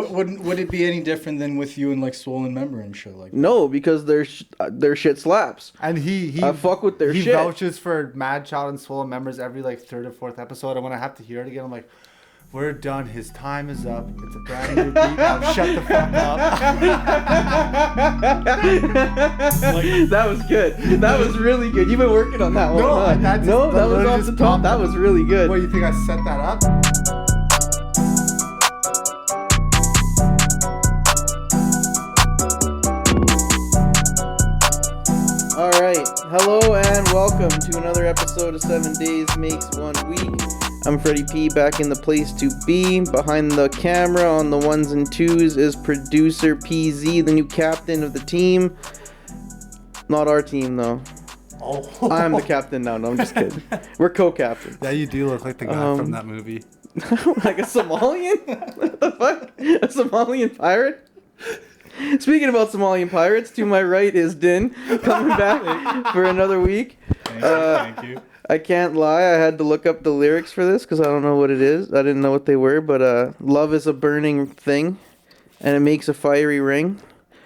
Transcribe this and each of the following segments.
would it be any different than with you and like Swollen Member and shit like that? No, because their shit slaps. And I fuck with their he shit. He vouches for Mad Child and Swollen Members every like third or fourth episode. And when I have to hear it again, I'm like, we're done. His time is up. It's a brand new beat. Now shut the fuck up. That was good. That was really good. You've been working on that one. No, huh? that was off the top. That was really good. What, you think I set that up? All right. Hello and welcome to another episode of 7 Days Makes 1 Week. I'm Freddie P, back in the place to be. Behind the camera on the ones and twos is producer PZ, the new captain of the team. Not our team, though. Oh. I'm the captain now. No, I'm just kidding. We're co-captains. Yeah, you do look like the guy from that movie. Like a Somalian? What the fuck? A Somalian pirate? Speaking about Somalian pirates, to my right is Din, coming back for another week. Thank you. I can't lie, I had to look up the lyrics for this because I don't know what it is. I didn't know what they were, but love is a burning thing, and it makes a fiery ring.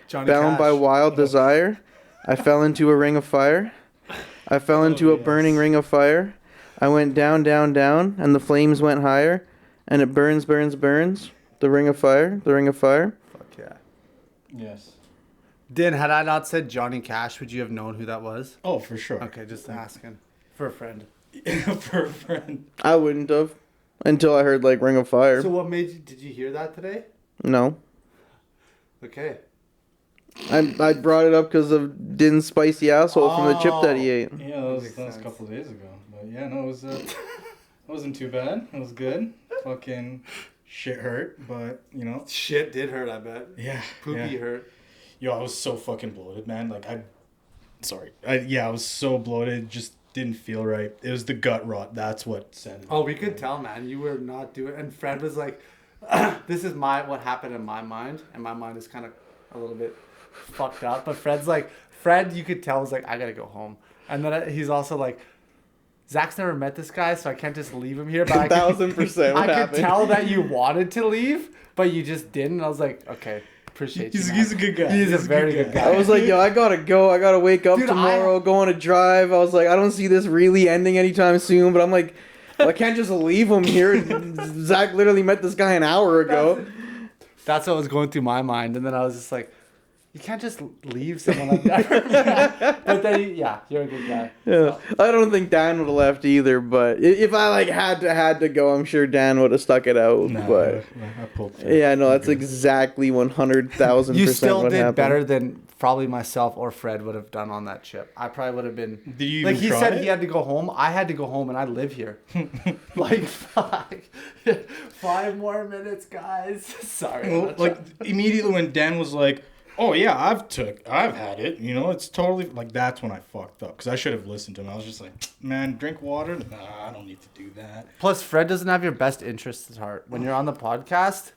Johnny Bound Cash. by wild desire, I fell into a ring of fire. I fell into a burning ring of fire. I went down, down, down, and the flames went higher, and it burns, burns, burns. The ring of fire, the ring of fire. Fuck yeah. Yes. Din, had I not said Johnny Cash, would you have known who that was? Oh, for sure. Okay, just asking. For a friend. For a friend. I wouldn't have until I heard like Ring of Fire. So what made you, did you hear that today? No. Okay. I brought it up because of Din's spicy asshole from the chip that he ate. Yeah, that was a couple of days ago. But yeah, no, it was it wasn't too bad. It was good. Fucking shit hurt, but you know. Shit did hurt, I bet. Yeah. Poopy hurt. Yo, I was so fucking bloated, man. Like I was so bloated, just didn't feel right. It was the gut rot. That's what sent it. Oh, we could tell, man. You were not doing. And Fred was like, "This is what happened in my mind," and my mind is kind of a little bit fucked up. But Fred, you could tell was like, "I gotta go home," and then he's also like, "Zach's never met this guy, so I can't just leave him here." But 1000% what I happened. could tell that you wanted to leave, but you just didn't. I was like, "Okay." Appreciate you. He's a good guy. He's a very good guy. I was like, yo, I gotta go. I gotta wake up Dude, tomorrow, go on a drive. I was like, I don't see this really ending anytime soon. But I'm like, well, I can't just leave him here. Zach literally met this guy an hour ago. That's what was going through my mind. And then I was just like, you can't just leave someone like that. But then, you're a good guy. Yeah, I don't think Dan would have left either. But if I like had to go, I'm sure Dan would have stuck it out. Nah, but I pulled through. yeah, no, that's exactly 100,000%. You still what did happened. better than probably myself or Fred would have done on that chip. I probably would have been. Did you like even he try said it? he had to go home. I had to go home and I live here. Like 5 more minutes, guys. Sorry. Well, like immediately when Dan was like, "Oh yeah, I've had it," you know, it's totally like that's when I fucked up because I should have listened to him. I was just like, "Man, drink water." Nah, I don't need to do that. Plus, Fred doesn't have your best interests at heart. When you're on the podcast,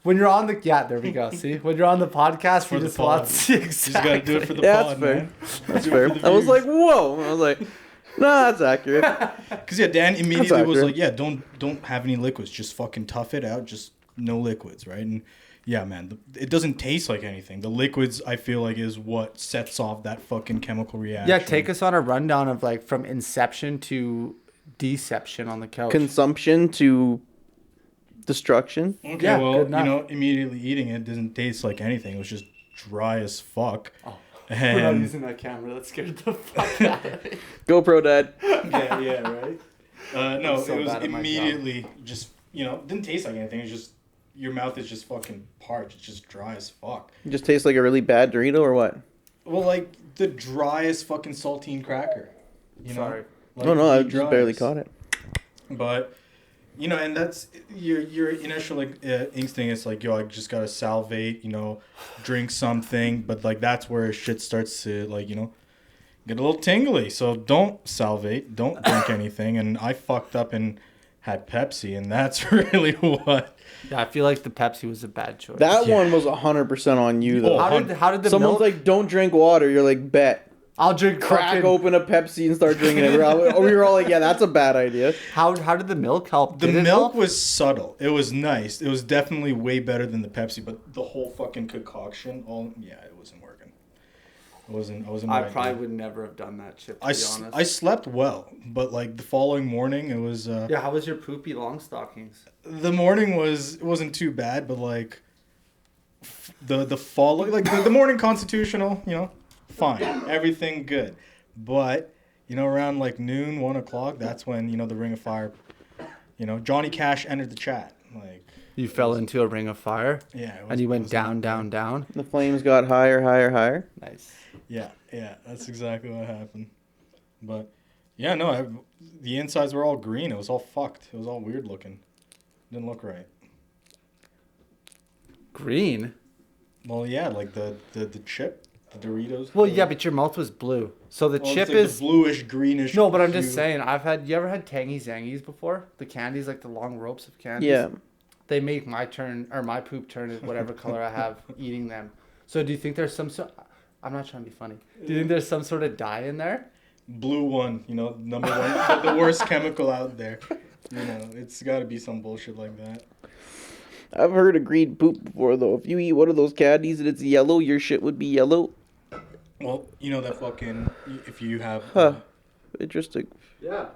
there we go. See, when you're on the podcast, For you the just want pod. exactly. You just gotta do it for the Yeah, pod, that's fair. man. That's Do it fair. for the I was views. like, whoa. I was like, no, that's accurate. Because yeah, Dan immediately was accurate. like, "Yeah, don't have any liquids. Just fucking tough it out. Just no liquids, right?" And yeah, man, it doesn't taste like anything. The liquids, I feel like, is what sets off that fucking chemical reaction. Yeah, take us on a rundown of like from inception to deception on the couch. Consumption to destruction. Okay, Yeah, well, good you enough. know, immediately eating it didn't taste like anything. It was just dry as fuck. Oh, we're not And using that camera. That scared the fuck out of me. GoPro dad. yeah, right. No, I'm so it was bad at my immediately just, you know, didn't taste like anything. It was just your mouth is just fucking parched. It's just dry as fuck. It just tastes like a really bad Dorito or what? Well, like the driest fucking saltine cracker. You know? Sorry. Like, No, I the just barely driest. caught it. But you know, and that's your initial like instinct is like, yo, I just gotta salivate, you know, drink something. But like that's where shit starts to like, you know, get a little tingly. So don't salivate, don't drink anything. And I fucked up and had Pepsi, and that's really what. Yeah, I feel like the Pepsi was a bad choice. That one was 100% on you though. Oh, how did the Someone's milk? like, don't drink water. You're like, bet. I'll drink crack fucking... open a Pepsi and start drinking it. We were all like, yeah, that's a bad idea. How did the milk help? The Did it milk help? was subtle. It was nice. It was definitely way better than the Pepsi, but the whole fucking concoction, it wasn't working. I wasn't I right probably there. would never have done that shit, to I be honest. I slept well, but like the following morning, it was. Yeah, how was your poopy long stockings? The morning it wasn't too bad, but like the following, like the morning constitutional, fine, everything good, but around like noon, 1 o'clock, that's when the Ring of Fire, Johnny Cash entered the chat, like. You fell into a ring of fire? Yeah. And you went down, down, down? The flames got higher, higher, higher. Nice. Yeah, that's exactly what happened. But, yeah, no, the insides were all green. It was all fucked. It was all weird looking. Didn't look right. Green? Well, yeah, like the chip, the Doritos. Well, yeah, but your mouth was blue. So the chip it's like is... the bluish, greenish. No, but I'm just hue. saying, you ever had Tangy Zangies before? The candies, like the long ropes of candies? Yeah. They make my poop turn whatever color I have eating them. So do you think there's some sort... I'm not trying to be funny. Do you think there's some sort of dye in there? Blue one, number one, the worst chemical out there. It's got to be some bullshit like that. I've heard of green poop before, though. If you eat one of those candies and it's yellow, your shit would be yellow. Well, that fucking, if you have... Interesting. Yeah.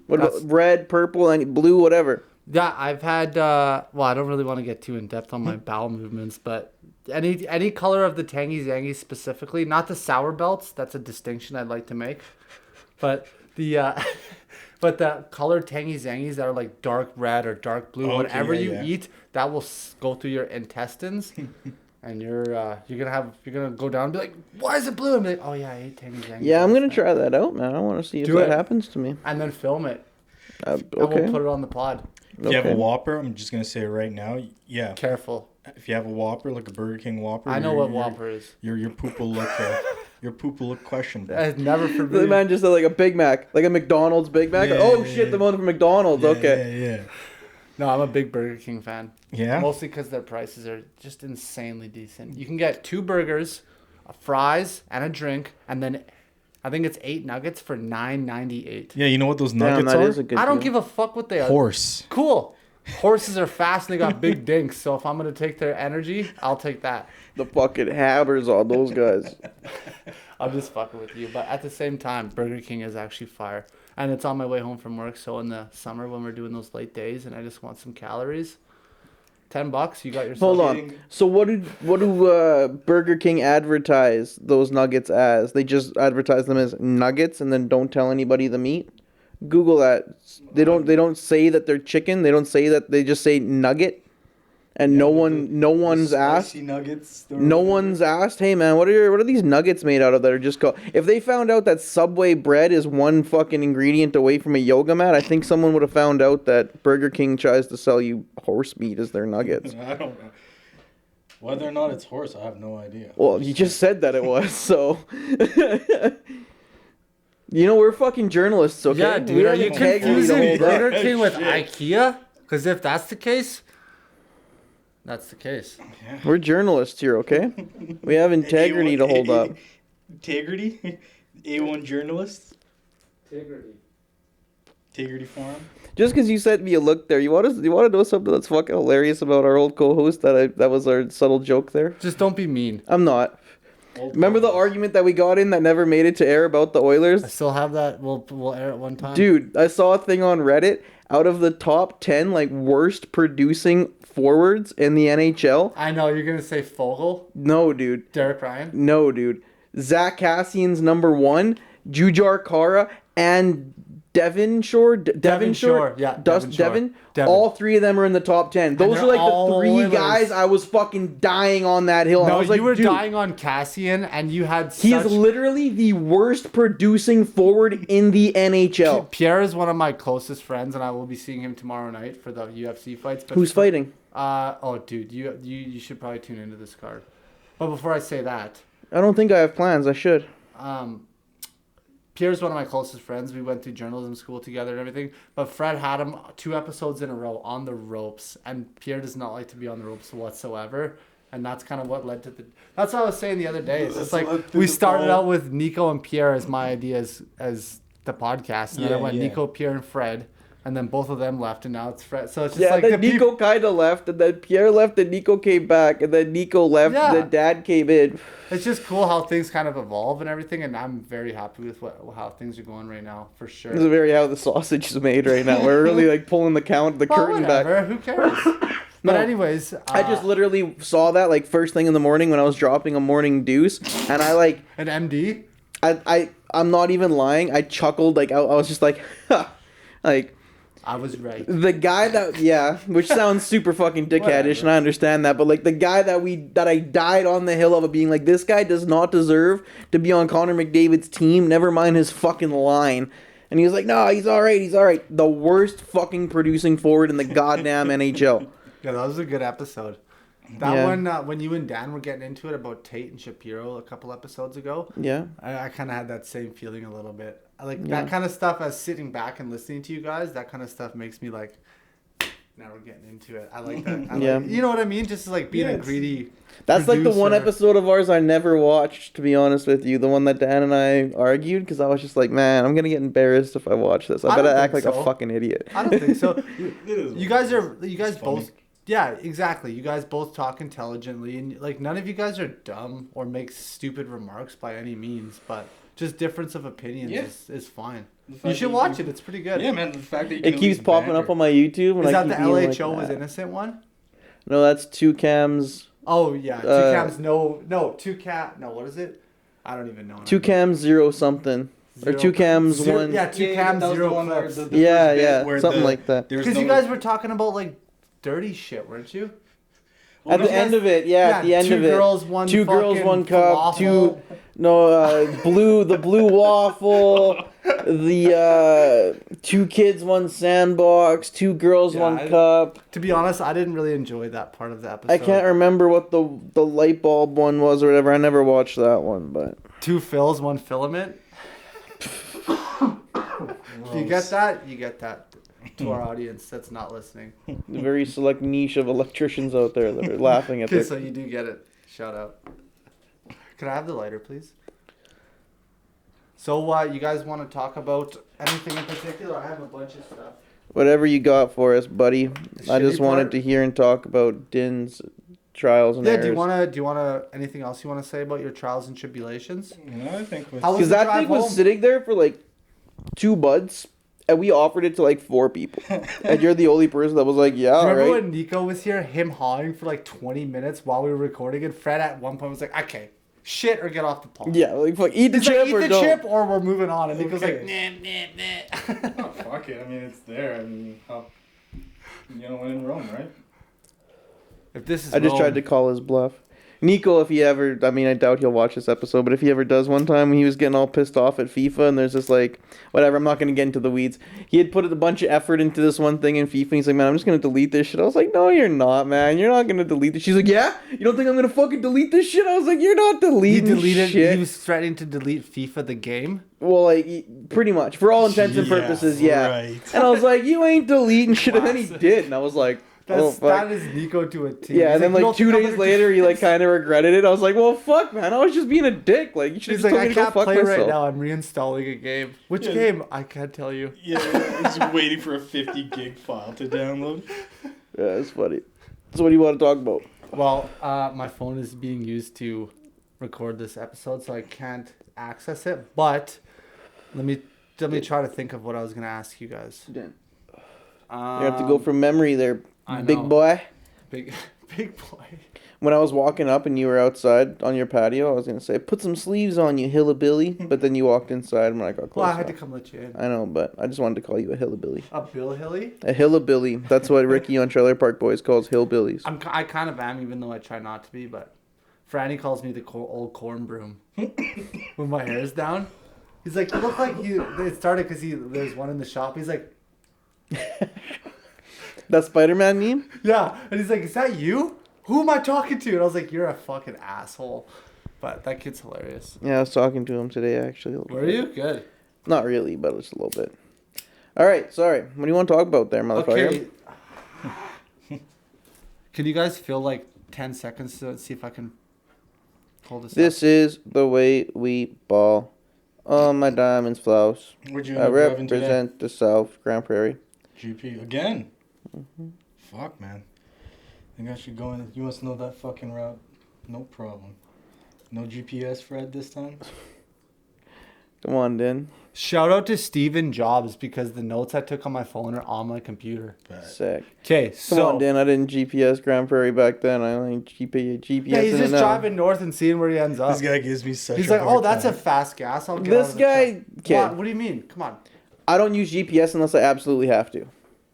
What about red, purple, and blue, whatever? Yeah, I've had, I don't really want to get too in-depth on my bowel movements, but any color of the Tangy Zangies specifically, not the sour belts, that's a distinction I'd like to make, but the colored Tangy Zangies that are like dark red or dark blue, whatever you eat, that will go through your intestines, and you're gonna go down and be like, why is it blue? And be like, oh yeah, I ate Tangy Zangies. Yeah, I'm gonna try that out, man. I want to see if that happens to me. And then film it. Okay. And we'll put it on the pod. If you have a Whopper, I'm just going to say it right now, yeah. Careful. If you have a Whopper, like a Burger King Whopper. I know what Whopper is. Your poop will look questionable. It's never for me. The man just said like a Big Mac, like a McDonald's Big Mac. The one from McDonald's. Okay. Yeah. No, I'm a big Burger King fan. Yeah? Mostly because their prices are just insanely decent. You can get 2 burgers, fries, and a drink, and then I think it's 8 nuggets for $9.98. Yeah, you know what those nuggets are? Is a good I don't deal. give a fuck what they are. Horse. Cool. Horses are fast and they got big dinks, so if I'm going to take their energy, I'll take that. The fucking hammers on those guys. I'm just fucking with you. But at the same time, Burger King is actually fire. And it's on my way home from work, so in the summer when we're doing those late days and I just want some calories, $10, you got yourself. Hold on. So what do Burger King advertise those nuggets as? They just advertise them as nuggets and then don't tell anybody the meat? Google that. They don't say that they're chicken. They don't say that. They just say nugget. And no one's asked. Nuggets. No one's asked. Hey man, what are these nuggets made out of that are just called? If they found out that Subway bread is one fucking ingredient away from a yoga mat, I think someone would have found out that Burger King tries to sell you horse meat as their nuggets. I don't know. Whether or not it's horse, I have no idea. Well, you just said that it was, so. We're fucking journalists, okay? Yeah, dude, are you integrity to confusing hold up. Burger King with Shit. IKEA? Because if that's the case, that's the case. We're journalists here, okay? We have integrity to hold up. Integrity? A1 journalist? Integrity. Integrity Forum? Just because you sent me a look there, you want to know something that's fucking hilarious about our old co-host? That was our subtle joke there. Just don't be mean. I'm not. Remember the argument that we got in that never made it to air about the Oilers? I still have that. We'll air it one time. Dude, I saw a thing on Reddit. Out of the top 10 worst producing forwards in the NHL. I know you're gonna say Fogle. No, dude. Derek Ryan. No, dude. Zach Cassian's number 1, Jujar Kara, and Devonshore. Yeah, Devon. All 3 of them are in the top 10. Those they're are the all 3 Oilers. guys I was fucking dying on that hill. No, I was like, you were dude, dying on Cassian, and you had. he is literally the worst producing forward in the NHL. Pierre is one of my closest friends, and I will be seeing him tomorrow night for the UFC fights. But Who's fighting? Dude, you should probably tune into this card. But before I say that, I don't think I have plans. I should. Pierre's one of my closest friends. We went through journalism school together and everything. But Fred had him 2 episodes in a row on the ropes, and Pierre does not like to be on the ropes whatsoever. And that's kind of what led to the. That's what I was saying the other day. It's just That's like what we the started ball- out with Nico and Pierre as my ideas as the podcast, and then I Yeah, went yeah. Nico, Pierre, and Fred, and then both of them left, and now it's Fred. So it's just Yeah, like then the Nico kind of left, and then Pierre left, and Nico came back, and then Nico left, Yeah. and then Dad came in. It's just cool how things kind of evolve and everything, and I'm very happy with how things are going right now for sure. This is very how the sausage is made right now. We're really like pulling the curtain back. Whatever, who cares? But No. anyways, I just literally saw that like first thing in the morning when I was dropping a morning deuce, and I like an MD. I'm not even lying. I chuckled like I was just like, like I was right. the guy that which sounds super fucking dickheadish, Whatever. and I understand that, but like the guy that I died on the hill of being like, this guy does not deserve to be on Connor McDavid's team. Never mind his fucking line. And he was like, no, he's all right. He's all right. The worst fucking producing forward in the goddamn NHL. Yeah, that was a good episode. That Yeah. one, when you and Dan were getting into it about Tate and Shapiro a couple episodes ago, Yeah. I kind of had that same feeling a little bit. I like Yeah. that kind of stuff. As sitting back and listening to you guys, that kind of stuff makes me like. Now we're getting into it. I like that. Yeah. You know what I mean? Just like being Yeah, a it's- greedy. That's like the one producer. episode of ours I never watched, to be honest with you. The one that Dan and I argued, because I was just like, man, I'm going to get embarrassed if I watch this. I I better don't act think like a so. fucking idiot. I don't think so. It is You guys It's funny. both. Yeah, exactly. You guys both talk intelligently, and like none of you guys are dumb or make stupid remarks by any means. But just difference of opinions Yeah. is fine. The fact You should that watch you- it. It's pretty good. Yeah, man. The fact that you It can keeps at least popping banter. up on my YouTube. And Is I that keep the being like, LHO was "Ah." innocent one? No, that's two cams. Oh yeah, two cams. No, what is it? I don't even know. Two cams, zero something. Or two cams, Zero- one. Yeah, two Yeah, cams, that was the zero one where clips. the Yeah, first bit yeah, where something like that. there's Because no- you guys were talking about like dirty shit, weren't you? At the end of it, at the end two of it. girls, one Two girls, fucking one cup. falafel. The blue waffle. The two kids, one sandbox. Two girls, Yeah, one cup. To be honest, I didn't really enjoy that part of the episode. I can't remember what the light bulb one was or whatever. I never watched that one, but Two fills, one filament. You get that? You get that. To our audience that's not listening. a very select niche of electricians out there that are laughing at Okay, this. so you do get it. Shout out. Can I have the lighter, please? So, you guys want to talk about anything in particular? I have a bunch of stuff. Whatever you got for us, buddy. I shitty just wanted part? to hear and talk about Din's trials and Yeah, errors. do you wanna anything else you wanna say about your trials and tribulations? No, I think with How was Because the that drive thing was home? sitting there for like 2 months, and we offered it to like 4 people. And you're the only person that was like, yeah, all Remember right. when Nico was here, him hawing for like 20 minutes while we were recording, and Fred at one point was like, okay, shit or get off the phone. Yeah, like fuck, eat the He's like, chip eat or the don't. chip or we're moving on. And Nico's like, Okay. nah, nah, nah. Oh, fuck it. I mean, it's there. I mean, when in Rome, right? If this is I just tried to call his bluff. Nico, if he ever, I mean, I doubt he'll watch this episode, but if he ever does one time when he was getting all pissed off at FIFA and there's this like, whatever, I'm not going to get into the weeds. He had put a bunch of effort into this one thing in FIFA and he's like, man, I'm just going to delete this shit. I was like, no, you're not, man. You're not going to delete this. She's like, yeah? You don't think I'm going to fucking delete this shit? I was like, you're not He deleting deleted. shit. He was threatening to delete FIFA the game. Well, like, pretty much. For all intents and Yeah, purposes, yeah. right. And I was like, you ain't deleting shit. And then he did. And I was like, oh, fuck. That is Nico to a T. Yeah, He's and then "You like don't 2 think I'm days gonna later, do he like this?" kind of regretted it. I was like, well, fuck, man. I was just being a dick. Like, you should He's have like, told me I to go can't fuck play myself. right now. I'm reinstalling a game. Which Yeah. game? I can't tell you. Yeah, just waiting for a 50 gig file to download. Yeah, it's funny. So what do you want to talk about? Well, my phone is being used to record this episode, so I can't access it. But let me try to think of what I was gonna ask you guys. You have to go from memory there, I big know. boy. Big boy. When I was walking up and you were outside on your patio, I was going to say, put some sleeves on, you hillbilly. But then you walked inside when I got close Well, I had to enough. come let you in. I know, but I just wanted to call you a hillbilly. A Bill Hilly? A hillbilly. That's what Ricky on Trailer Park Boys calls hillbillies. I kind of am, even though I try not to be. But Franny calls me the old corn broom when my hair's down. He's like, you look like you. It started because there's one in the shop. He's like, That Spider-Man meme? yeah, and he's like, is that you? Who am I talking to? And I was like, you're a fucking asshole. But that kid's hilarious. Yeah, I was talking to him today, actually. a little Were bit. you? Good. Not really, but just a little bit. All right, sorry. What do you want to talk about there, motherfucker? Okay. Can you guys feel like 10 seconds to see if I can hold this. This is the way we ball. On my diamonds flows. Where'd you I end up driving today? represent the South, Grand Prairie. GP again. Fuck, man. I think I should go in. You must know that fucking route. No problem. No GPS, Fred, this time. Come on, Dan. Shout out to Steven Jobs because the notes I took on my phone are on my computer. Sick. Okay, so Come on, Dan. I didn't GPS Grand Prairie back then. I only GPS yeah, he's in just it now. driving north and seeing where he ends up. This guy gives me such He's a like, hard oh, that's a time. fast gas. I'll get This out of the guy, truck." kid. Come on, what do you mean? Come on. I don't use GPS unless I absolutely have to.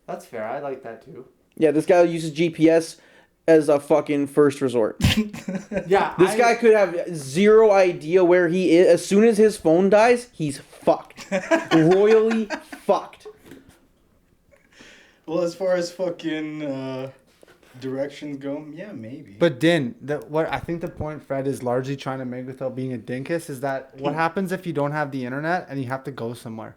That's fair. I like that too. Yeah, this guy uses GPS as a fucking first resort. Yeah, This guy could have zero idea where he is. As soon as his phone dies, he's fucked. Royally fucked. Well, as far as fucking directions go, yeah, maybe. But Din, what I think the point Fred is largely trying to make without being a dinkus is that what happens if you don't have the internet and you have to go somewhere?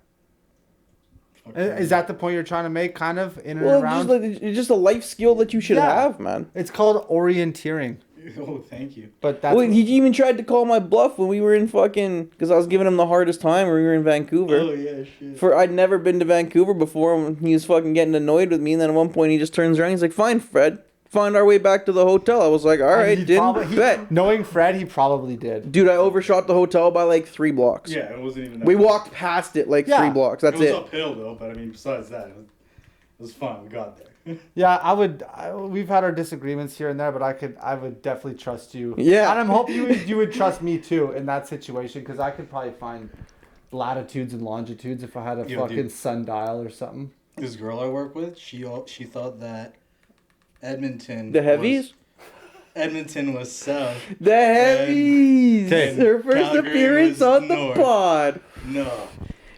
Is that the point you're trying to make, kind of in and Well, around? it's just a life skill that you should Yeah. have, man. It's called orienteering. Oh, thank you. But that's Well, he even tried to call my bluff when we were in fucking... Because I was giving him the hardest time when we were in Vancouver. Oh, yeah, shit. I'd never been to Vancouver before, and he was fucking getting annoyed with me, and then at one point he just turns around, he's like, fine, Fred, find our way back to the hotel. I was like, alright, didn't bet. Knowing Fred, he probably did. Dude, I overshot the hotel by like 3 blocks. Yeah, it wasn't even that We bad. walked past it like Yeah. 3 blocks, that's It was it. uphill, though, but I mean, besides that, it was fun. We got there. Yeah, we've had our disagreements here and there, but I would definitely trust you. Yeah. And I'm hoping you would trust me too in that situation because I could probably find latitudes and longitudes if I had a Yo, fucking dude. sundial or something. This girl I work with, she thought that Edmonton... The heavies? Edmonton was south. The heavies! Okay. Her first Calgary appearance was on the north. pod. No.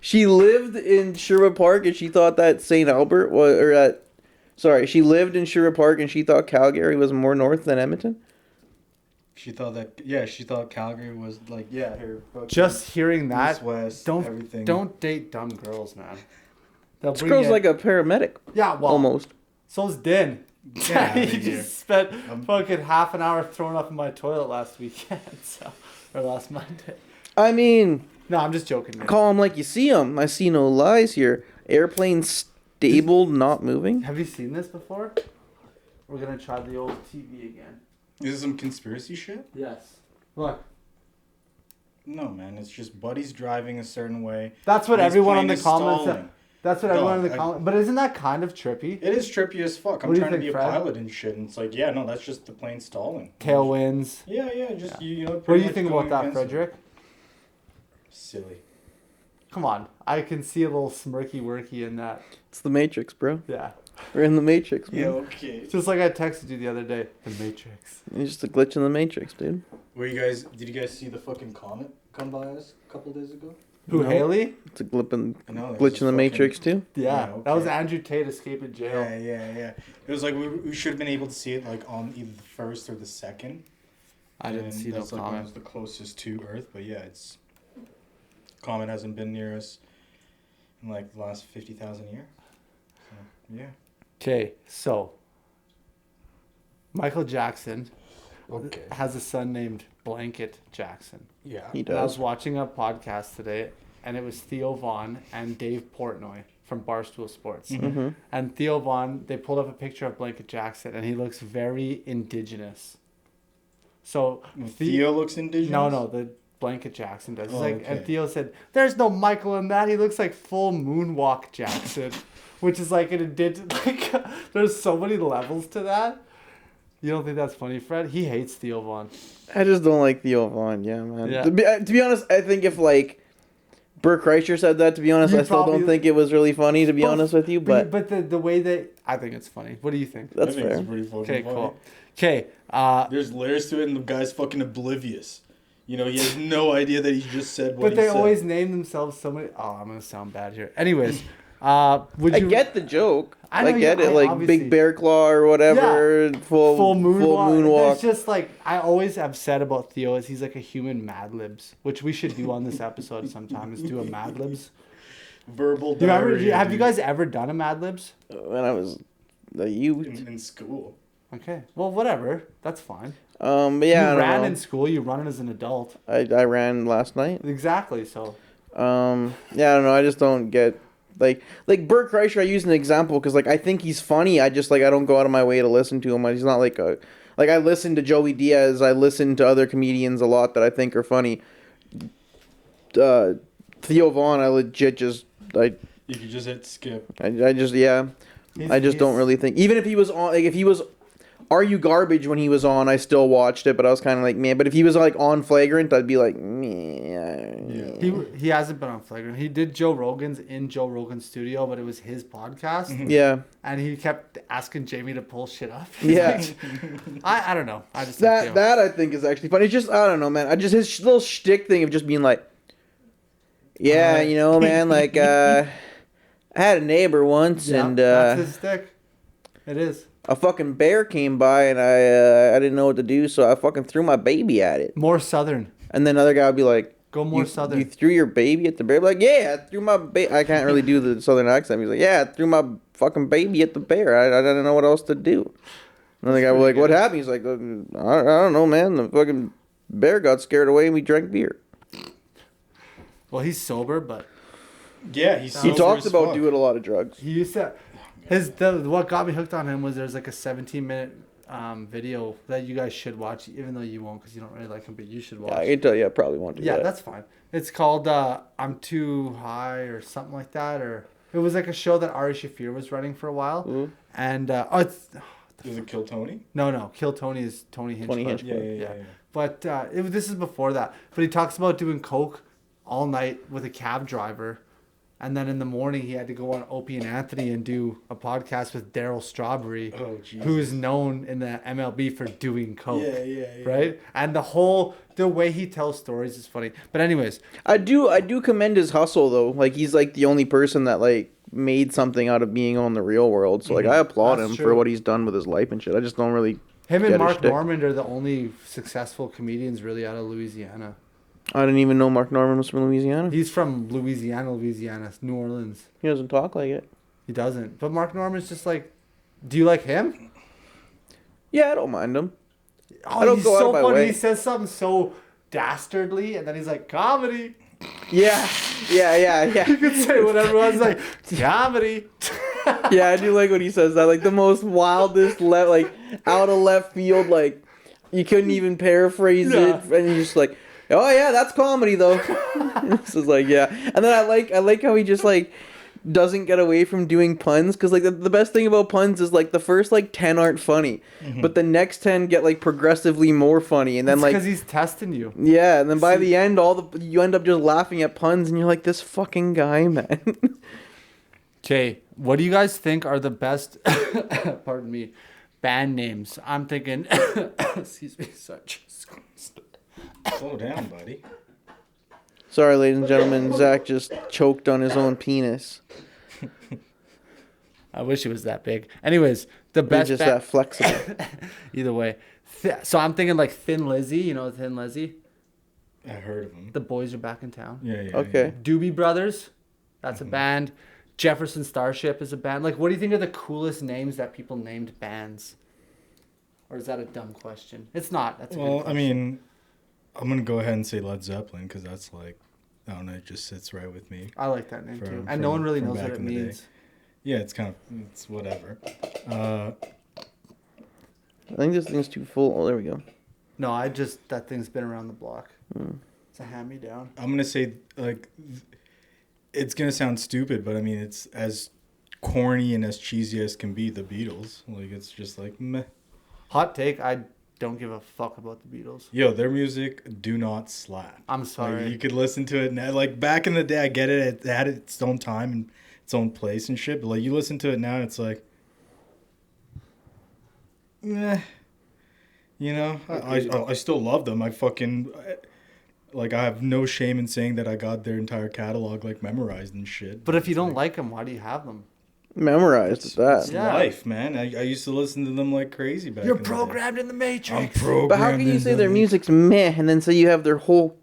She lived in Sherwood Park and she thought that St. Albert was... she lived in Sherwood Park and she thought Calgary was more north than Edmonton? She thought Calgary was like, yeah, her fucking Just hearing that, east, west, don't everything. don't date dumb girls, man. They'll This bring girl's you- like a paramedic, yeah, well, almost. so's Din. Get outta he here. just spent fucking half an hour throwing up in my toilet last weekend, or last Monday. I mean, No, I'm just joking, man. call them like you see them. I see no lies here. Airplane stable, not moving. Have you seen this before? We're gonna try the old TV again. Is this some conspiracy shit? Yes. Look. No, man. It's just buddies driving a certain way. That's what His everyone in plane the is comments. stalling. That's what No, everyone in the I- comments. But isn't that kind of trippy? It is trippy as fuck. I'm What do you trying to think, be a Fred? pilot and shit, and it's like, yeah, no, that's just the plane stalling. Tailwinds. Yeah, just you know. What do pretty you much think going about that, against it. Frederick? Silly. Come on, I can see a little smirky worky in that. It's the Matrix, bro. Yeah. We're in the Matrix, man. Yeah, okay. It's just like I texted you the other day. The Matrix. It's just a glitch in the Matrix, dude. Did you guys see the fucking comet come by us a couple days ago? Who, No. Haley? It's a glitch in I know, the Matrix, too. Yeah, Yeah, that was okay. Andrew Tate escaping jail. Yeah. It was like we should have been able to see it like on either the first or the second. I didn't And see no that's like one comment. of the closest to Earth, but yeah, it's comet hasn't been near us in like the last 50,000 years. So yeah. Okay, so Michael Jackson Okay. has a son named Blanket Jackson. Yeah. He And I was does. watching a podcast today, and it was Theo Vaughn and Dave Portnoy from Barstool Sports. Mm-hmm. And Theo Vaughn, they pulled up a picture of Blanket Jackson, and he looks very indigenous. So Theo looks indigenous. No, the Blanket Jackson does. It's Oh, like, okay. and Theo said, "There's no Michael in that. He looks like full Moonwalk Jackson," which is like an indigenous. Like, there's so many levels to that. You don't think that's funny, Fred? He hates Theo Vaughn. I just don't like Theo Vaughn, yeah, man. Yeah. To be honest, I think if, like, Bert Kreischer said that, to be honest, You I still probably- don't think it was really funny, to be honest with you, but But the way that I think it's funny. What do you think? that's I think fair. It's pretty fucking Okay, funny. cool. Okay, There's layers to it, and the guy's fucking oblivious. You know, he has no idea that he just said what but he they said. always name themselves so many. Oh, I'm gonna sound bad here. Anyways, would I you get the joke. I know I get you- it, I like obviously- Big Bear Claw or whatever, full moonwalk. It's just like I always have said about Theo is he's like a human Mad Libs, which we should do on this episode sometime. Is do a Mad Libs. verbal Do you remember? diarrhea, Have you dude, guys ever done a Mad Libs? When I was a youth. in school? Okay. Well, whatever. That's fine. But yeah, I you don't ran know. in school. You run it as an adult. I ran last night. Exactly. So. Yeah, I don't know. I just don't get like Bert Kreischer. I use an example because like I think he's funny. I just like I don't go out of my way to listen to him. He's not like a like I listen to Joey Diaz. I listen to other comedians a lot that I think are funny. Theo Vaughn, I legit just You could just hit skip. I just yeah. I just don't really think even if he was on like if he was Are You Garbage when he was on, I still watched it, but I was kind of like, man. But if he was like on Flagrant, I'd be like, yeah. He hasn't been on Flagrant. He did Joe Rogan's in Joe Rogan's studio, but it was his podcast. Yeah. And he kept asking Jamie to pull shit up. Yeah. I don't know. I just that I think is actually funny. It's just I don't know, man. I just his little shtick thing of just being like, yeah, you know, man, like I had a neighbor once, and that's his stick. It is. A fucking bear came by, and I didn't know what to do, so I fucking threw my baby at it. More southern. And then another guy would be like, go more southern. You threw your baby at the bear? Like, yeah, I threw my baby. I can't really do the southern accent. He's like, yeah, I threw my fucking baby at the bear. I didn't know what else to do. Another guy was like, what happened? He's like, I don't know, man. The fucking bear got scared away, and we drank beer. Well, he's sober, but yeah, he talks about doing a lot of drugs. He used to. What got me hooked on him was there's like a 17-minute video that you guys should watch, even though you won't because you don't really like him, but you should watch. Yeah, I can tell you, I probably won't do that. Yeah, that's fine. It's called I'm Too High or something like that, or it was like a show that Ari Shaffir was running for a while, and Does it Kill Tony? No, Kill Tony is Tony Hinchcliffe. Yeah. But this is before that. But he talks about doing coke all night with a cab driver. And then in the morning, he had to go on Opie and Anthony and do a podcast with Daryl Strawberry, who's known in the MLB for doing coke. Yeah. Right? And the way he tells stories is funny. But anyways. I do commend his hustle, though. Like, he's, like, the only person that, like, made something out of being on the real world. So, like, I applaud him for what he's done with his life and shit. I just don't really Him and Mark Normand are the only successful comedians really out of Louisiana. I didn't even know Mark Normand was from Louisiana. He's from Louisiana, New Orleans. He doesn't talk like it. He doesn't. But Mark Normand's just like, do you like him? Yeah, I don't mind him. Oh, I don't he's go so out of my funny. way. He says something so dastardly, and then he's like, comedy. Yeah. You could say whatever. I was like, comedy. Yeah, I do like when he says that. Like, the most wildest, like, out of left field, like, you couldn't even paraphrase it. And you're just like, oh yeah, that's comedy though. This is like, yeah. And then I like how he just like doesn't get away from doing puns, because like the best thing about puns is like the first like 10 aren't funny, but the next 10 get like progressively more funny, and then like because he's testing you. Yeah, and then by the end you end up just laughing at puns, and you're like, this fucking guy, man. Okay, what do you guys think are the best pardon me, band names? I'm thinking excuse me, such. Slow down, buddy. Sorry, ladies and gentlemen, Zach just choked on his own penis. I wish it was that big. Anyways, the best. Just that flexible. Either way, so I'm thinking like Thin Lizzy. You know Thin Lizzy? I heard of him. The Boys Are Back in Town. Yeah. Okay. Doobie Brothers, that's a band. Jefferson Starship is a band. Like, what do you think are the coolest names that people named bands? Or is that a dumb question? It's not. That's a good question. I mean, I'm going to go ahead and say Led Zeppelin, because that's like, I don't know, it just sits right with me. I like that name too. And no one really knows what it means. Yeah, it's whatever. I think this thing's too full. Oh, there we go. No, that thing's been around the block. It's a hand-me-down. I'm going to say, like, it's going to sound stupid, but I mean, it's as corny and as cheesy as can be, the Beatles. Like, it's just like, meh. Hot take, I don't give a fuck about the Beatles. Yo, their music do not slap. I'm sorry. Like, you could listen to it now. Like, back in the day, I get it. It had its own time and its own place and shit. But, like, you listen to it now, and it's like, meh. You know? I still love them. I have no shame in saying that I got their entire catalog, like, memorized and shit. But if you don't like them, why do you have them? Memorized at that. It's life, man. I used to listen to them like crazy back You're in programmed in the Matrix. I'm programmed. But how can you say their music's meh and then say you have their whole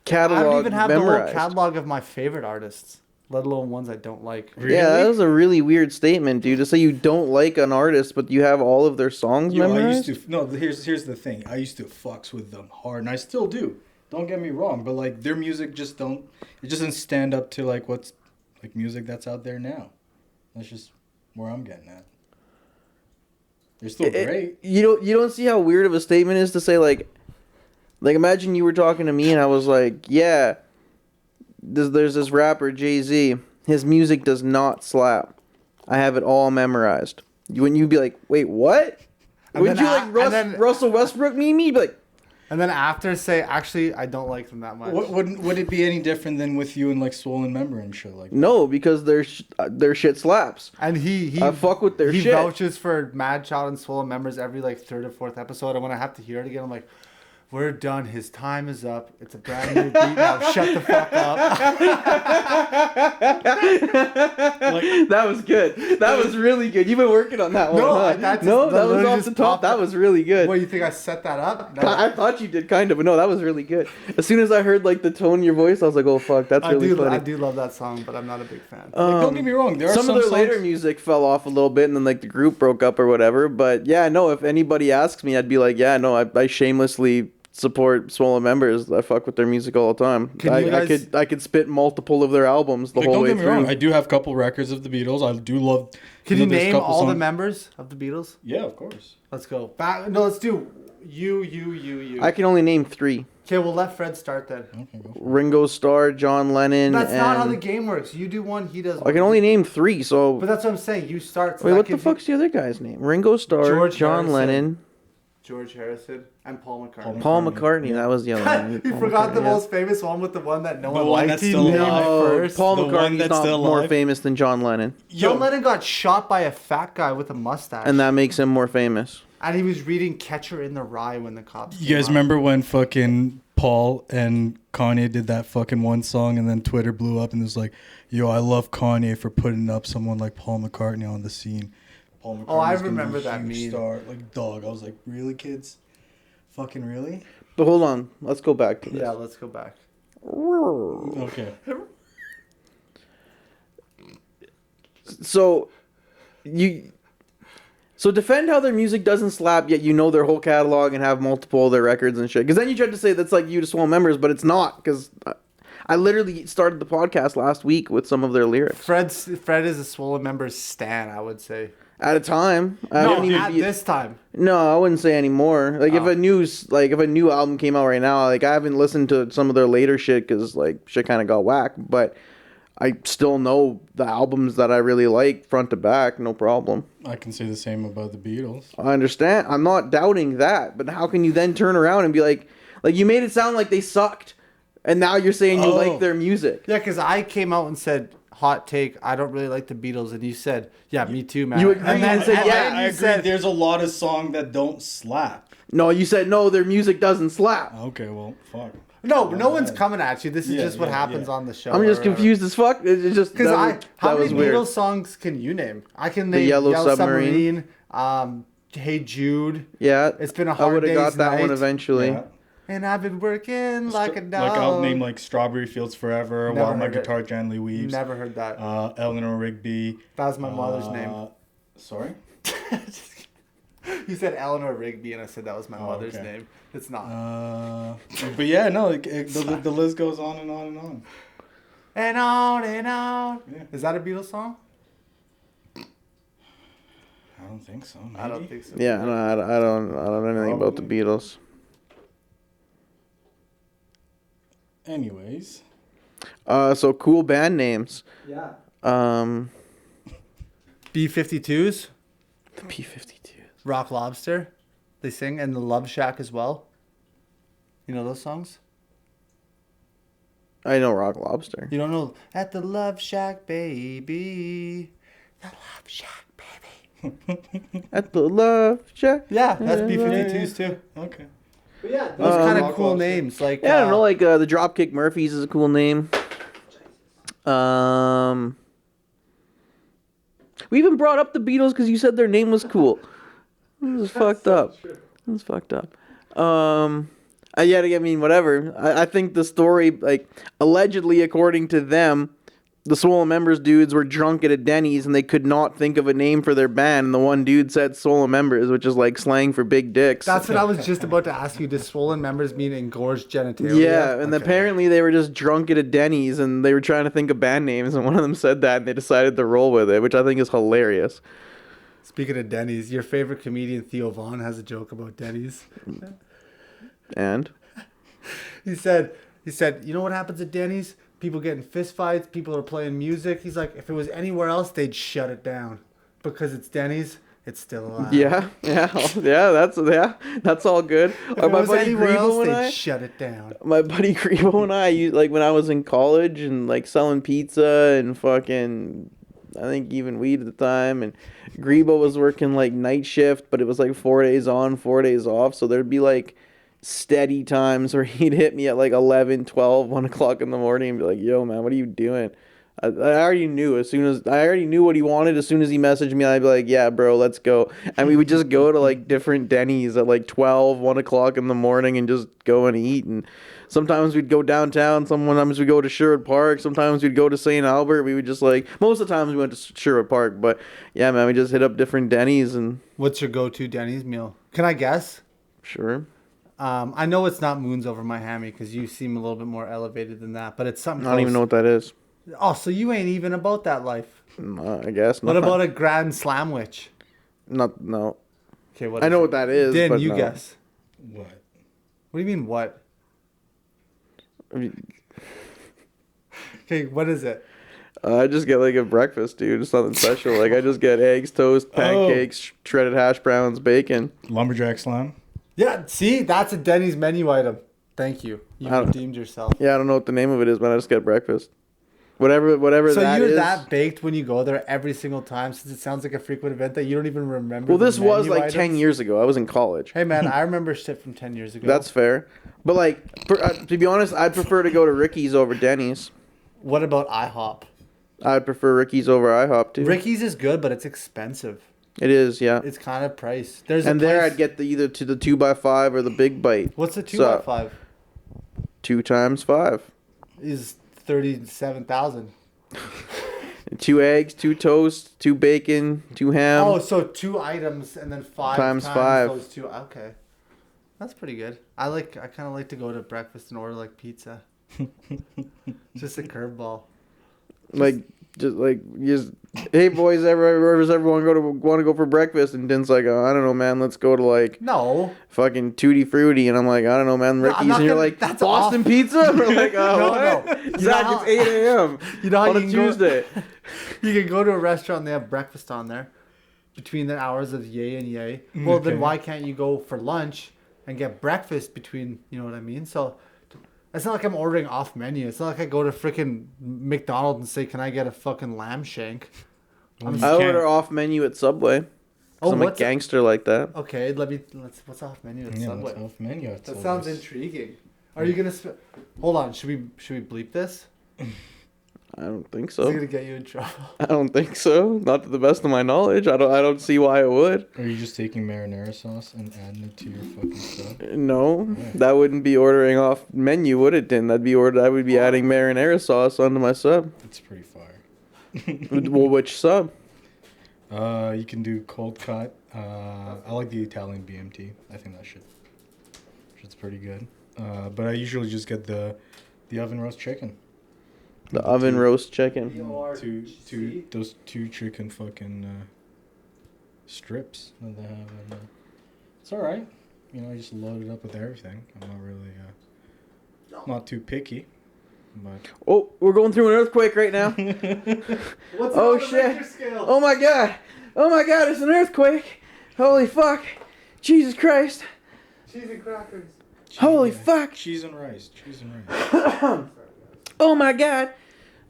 catalog I don't even have memorized? the whole catalog of my favorite artists. let alone ones I don't like. Really? Yeah, that was a really weird statement, dude. To say you don't like an artist, but you have all of their songs memorized. Here's the thing. I used to fucks with them hard, and I still do. Don't get me wrong, but like their music just doesn't stand up to like what's like music that's out there now. That's just where I'm getting at. They're still great. You don't see how weird of a statement is to say like imagine you were talking to me and I was like, yeah, there's this rapper Jay-Z. His music does not slap. I have it all memorized. Wouldn't you be like, wait, what? Would you like Russell Westbrook me? You'd be like. And then after say, actually, I don't like them that much. Would it be any different than with you and like Swollen Member and shit like that? No, because their shit slaps. And he I fuck with their shit. He vouches for Mad Child and Swollen Members every like third or fourth episode. And when I have to hear it again, I'm like, we're done. His time is up. It's a brand new beat now. Shut the fuck up. That was good. That was really good. You've been working on that one. No, huh? that was off the top. That was really good. What, you think I set that up? No. I thought you did kind of, but no, that was really good. As soon as I heard like the tone in your voice, I was like, oh fuck, that's really funny. I do love that song, but I'm not a big fan. Don't get me wrong. There are some of their songs... later music fell off a little bit, and then like the group broke up or whatever. But yeah, no, if anybody asks me, I'd be like, yeah, no, I shamelessly support Swollen Members. I fuck with their music all the time. I could spit multiple of their albums the whole way through. Don't get me wrong. I do have a couple records of the Beatles. I do love. Can you name all the members of the Beatles? Yeah, of course. Let's go back. No, let's do you. I can only name 3. Okay, we'll let Fred start then. Okay, go Ringo Starr, John Lennon. That's not how the game works. You do one, he does one. I can only name 3, so. But that's what I'm saying. You start. So wait, what the fuck's the other guy's name? Ringo Starr, John Lennon. George Harrison, and Paul McCartney. Paul McCartney, that was the other one. You forgot the most famous one with the one that no one liked. He named first. Paul McCartney's not more famous than John Lennon. John Lennon got shot by a fat guy with a mustache. And that makes him more famous. And he was reading Catcher in the Rye when the cops You guys remember when fucking Paul and Kanye did that fucking one song and then Twitter blew up and it was like, yo, I love Kanye for putting up someone like Paul McCartney on the scene. Oh, I remember that meme. Star. Like, dog. I was like, really, kids? Fucking really? But hold on. Let's go back to this. Yeah, let's go back. Okay. So defend how their music doesn't slap, yet you know their whole catalog and have multiple of their records and shit. Because then you tried to say that's like you to Swollen Members, but it's not. Because I literally started the podcast last week with some of their lyrics. Fred is a Swollen Members stan, I would say. At a time. This time. No, I wouldn't say anymore. Like if a new album came out right now, like I haven't listened to some of their later shit because like shit kind of got whack. But I still know the albums that I really like front to back, no problem. I can say the same about the Beatles. I understand. I'm not doubting that, but how can you then turn around and be like you made it sound like they sucked, and now you're saying you like their music? Yeah, because I came out and said, hot take, I don't really like the Beatles, and you said, yeah, me too, man. You agreed and said, yeah. I agree. There's a lot of songs that don't slap. No, you said no, their music doesn't slap. Okay, well, fuck. No one's coming at you. This is just what happens on the show. I'm just confused as fuck. It's just because how many Beatles songs can you name? I can name The Yellow Submarine. Hey Jude. Yeah, It's Been a Hard I would have got Day's that Night. one eventually. Yeah. And I've been working like a dog. Like I'll name like Strawberry Fields Forever, Never While My heard it. Guitar Gently Weeps. Never heard that. Eleanor Rigby. That was my mother's name. Sorry? You said Eleanor Rigby, and I said that was my mother's name. It's not. But yeah, no, the list goes on and on and on. And on and on. Yeah. Is that a Beatles song? I don't think so. Maybe? I don't think so. Yeah, no, I don't know anything about the Beatles. Anyways. So cool band names. Yeah. The B-52s. P-52s. Rock Lobster. They sing. And the Love Shack as well. You know those songs? I know Rock Lobster. You don't know? At the Love Shack, baby. The Love Shack, baby. At the Love Shack. Yeah, that's B-52s too. Okay. But yeah, those kind of Rock cool Lobster. names. Like Yeah, I don't know, like the Dropkick Murphys is a cool name. We even brought up the Beatles because you said their name was cool. This is fucked up. That's fucked up. I mean, whatever. I think the story, like, allegedly, according to them, the Swollen Members dudes were drunk at a Denny's and they could not think of a name for their band. And the one dude said Swollen Members, which is like slang for big dicks. That's what I was just about to ask you. Does swollen members mean engorged genitalia? Yeah, and apparently they were just drunk at a Denny's and they were trying to think of band names. And one of them said that and they decided to roll with it, which I think is hilarious. Speaking of Denny's, your favorite comedian Theo Vaughn has a joke about Denny's. And? He said, you know what happens at Denny's? People get in fist fights. People are playing music. He's like, if it was anywhere else, they'd shut it down. Because it's Denny's, it's still alive. Yeah, that's all good. If it my was buddy anywhere else, Grebo and they'd I, shut it down. my buddy Grebo and I, like when I was in college and like selling pizza and fucking, I think even weed at the time. And Grebo was working like night shift, but it was like 4 days on, 4 days off. So there'd be like steady times where he'd hit me at like 11, 12, 1 o'clock in the morning and be like, yo, man, what are you doing? I already knew what he wanted. As soon as he messaged me, I'd be like, yeah, bro, let's go. And we would just go to like different Denny's at like 12, 1 o'clock in the morning and just go and eat. And sometimes we'd go downtown. Sometimes we'd go to Sherwood Park. Sometimes we'd go to St. Albert. We would just like, most of the times we went to Sherwood Park. But yeah, man, we just hit up different Denny's. And What's your go-to Denny's meal? Can I guess? Sure. I know it's not moons over my hammy because you seem a little bit more elevated than that, but it's something I don't even know what that is. Oh, so you ain't even about that life. No, I guess not. What about a Grand Slamwich? No. Okay, what? I know what that is. Then but you no. guess. What? What do you mean what? I mean, Okay, what is it? I just get like a breakfast, dude. It's nothing special. Like I just get eggs, toast, pancakes, shredded hash browns, bacon. Lumberjack slam? Yeah, see, that's a Denny's menu item. Thank you. You redeemed yourself. Yeah, I don't know what the name of it is, but I just get breakfast. Whatever So that you're is. that baked when you go there every single time, since it sounds like a frequent event that you don't even remember. Well, the this was menu like items? 10 years ago. I was in college. Hey man, I remember shit from 10 years ago. That's fair. But like, to be honest, I'd prefer to go to Ricky's over Denny's. What about IHOP? I'd prefer Ricky's over IHOP too. Ricky's is good, but it's expensive. It is, yeah. It's kind of priced. There's And a there place- I'd get either to the 2x5 or the big bite. What's the 2 So- by 5? 2 times 5. Is 37,000. 2 eggs, 2 toast, 2 bacon, 2 ham. Oh, so 2 items and then 5 Times 5. those 2. Okay, that's pretty good. I kind of like to go to breakfast and order like pizza. Just a curveball. Hey boys, everyone want to go for breakfast? And Din's like, oh, I don't know, man, let's go to like No. fucking Tutti Frutti. And I'm like, I don't know, man, Ricky's. And you're like, that's Boston off. Pizza? We're like, oh, No, what? no. Zach, You know how- it's 8 a.m. You know how on a you can go- Tuesday. You can go to a restaurant and they have breakfast on there between the hours of yay and yay. Well, then Okay. why can't you go for lunch and get breakfast between, you know what I mean? So it's not like I'm ordering off menu. It's not like I go to freaking McDonald's and say, can I get a fucking lamb shank? Well, you I can't- order off menu at Subway. Oh, I'm a what's gangster like that. Okay, what's off menu at Yeah, Subway? what's off menu at That Subway? sounds intriguing. Are you gonna hold on, should we bleep this? I don't think Is it so. gonna get you in trouble? I don't think so. Not to the best of my knowledge. I don't see why it would. Are you just taking marinara sauce and adding it to your fucking stuff? No, that wouldn't be ordering off menu, would it? Then I would be adding marinara sauce onto my sub. It's pretty fire. Well, which sub? You can do cold cut. I like the Italian BMT. I think that shit's pretty good. But I usually just get the oven roast chicken. The oven roast chicken. Those two chicken fucking strips that they have. And, it's all right. You know, I just load it up with everything. I'm not really not too picky. But Oh, we're going through an earthquake right now. What's Oh, on the shit. Richter scale? Oh my god. Oh my god, it's an earthquake. Holy fuck. Jesus Christ. Cheese and crackers. Holy fuck. Cheese and rice. Cheese and rice. Oh my god.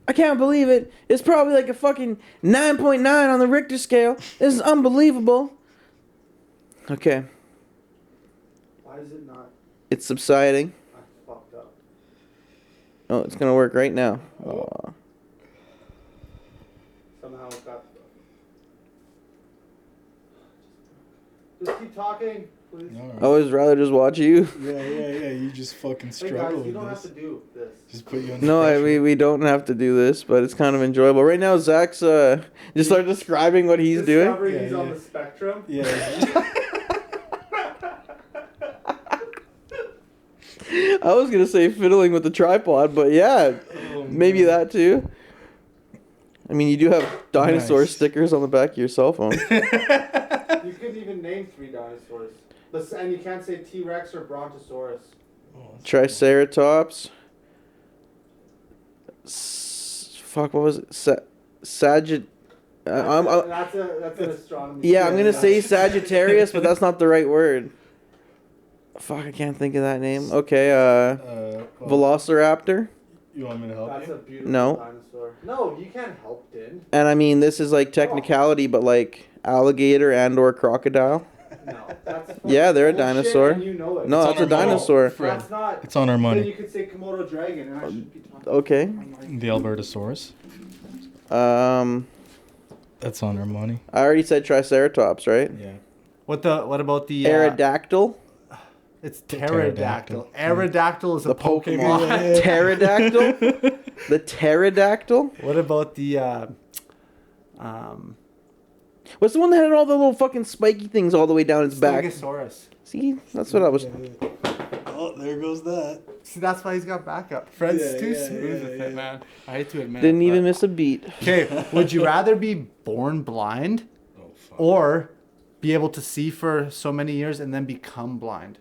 I can't believe it. It's probably like a fucking 9.9 on the Richter scale. This is unbelievable. Okay. Why is it not? It's subsiding. I fucked up. Oh, it's gonna work right now. Oh. Somehow it got. Just keep talking. please? Alright. I always rather just watch you. Yeah. You just fucking Hey struggle guys, you with don't this. have to do this. Just put you on the No, pressure. we don't have to do this, but it's kind of enjoyable. Right now, Zach's just start describing what he's doing. Discovering Yeah, he's on yeah. the spectrum. Yeah. I was gonna say fiddling with the tripod, but yeah, Oh, maybe man. that too. I mean, you do have dinosaur Nice. stickers on the back of your cell phone. You could even name 3 dinosaurs. And you can't say T-Rex or Brontosaurus. Triceratops. Fuck, what was it? Sagitt. That's an astronomy. Yeah, I'm gonna say Sagittarius, but that's not the right word. Fuck, I can't think of that name. Okay, Well, Velociraptor. you want me to help That's you? a beautiful No. dinosaur. No, you can't help, Din. And I mean, this is like technicality, but like alligator and/or crocodile. No, that's Yeah, they're a bullshit, dinosaur. and you know it. No, It's that's on a our money. dinosaur. Fred. That's not. It's on our Then money. you could say Komodo dragon, and I should be talking. Okay. I'm like, The Albertosaurus. Um, That's on our money. I already said Triceratops, right? Yeah. What about the Aerodactyl. It's pterodactyl. pterodactyl. Aerodactyl is a The Pokemon. Pokemon. Pterodactyl. The pterodactyl. What about the What's the one that had all the little fucking spiky things all the way down its back? Stegosaurus? See, that's what I was. Oh, there goes that. See, that's why he's got backup. Fred's Yeah, too yeah, smooth yeah, with yeah. it, man. I hate to admit. Didn't it, even but- miss a beat. Okay, would you rather be born blind Oh, fuck. or be able to see for so many years and then become blind?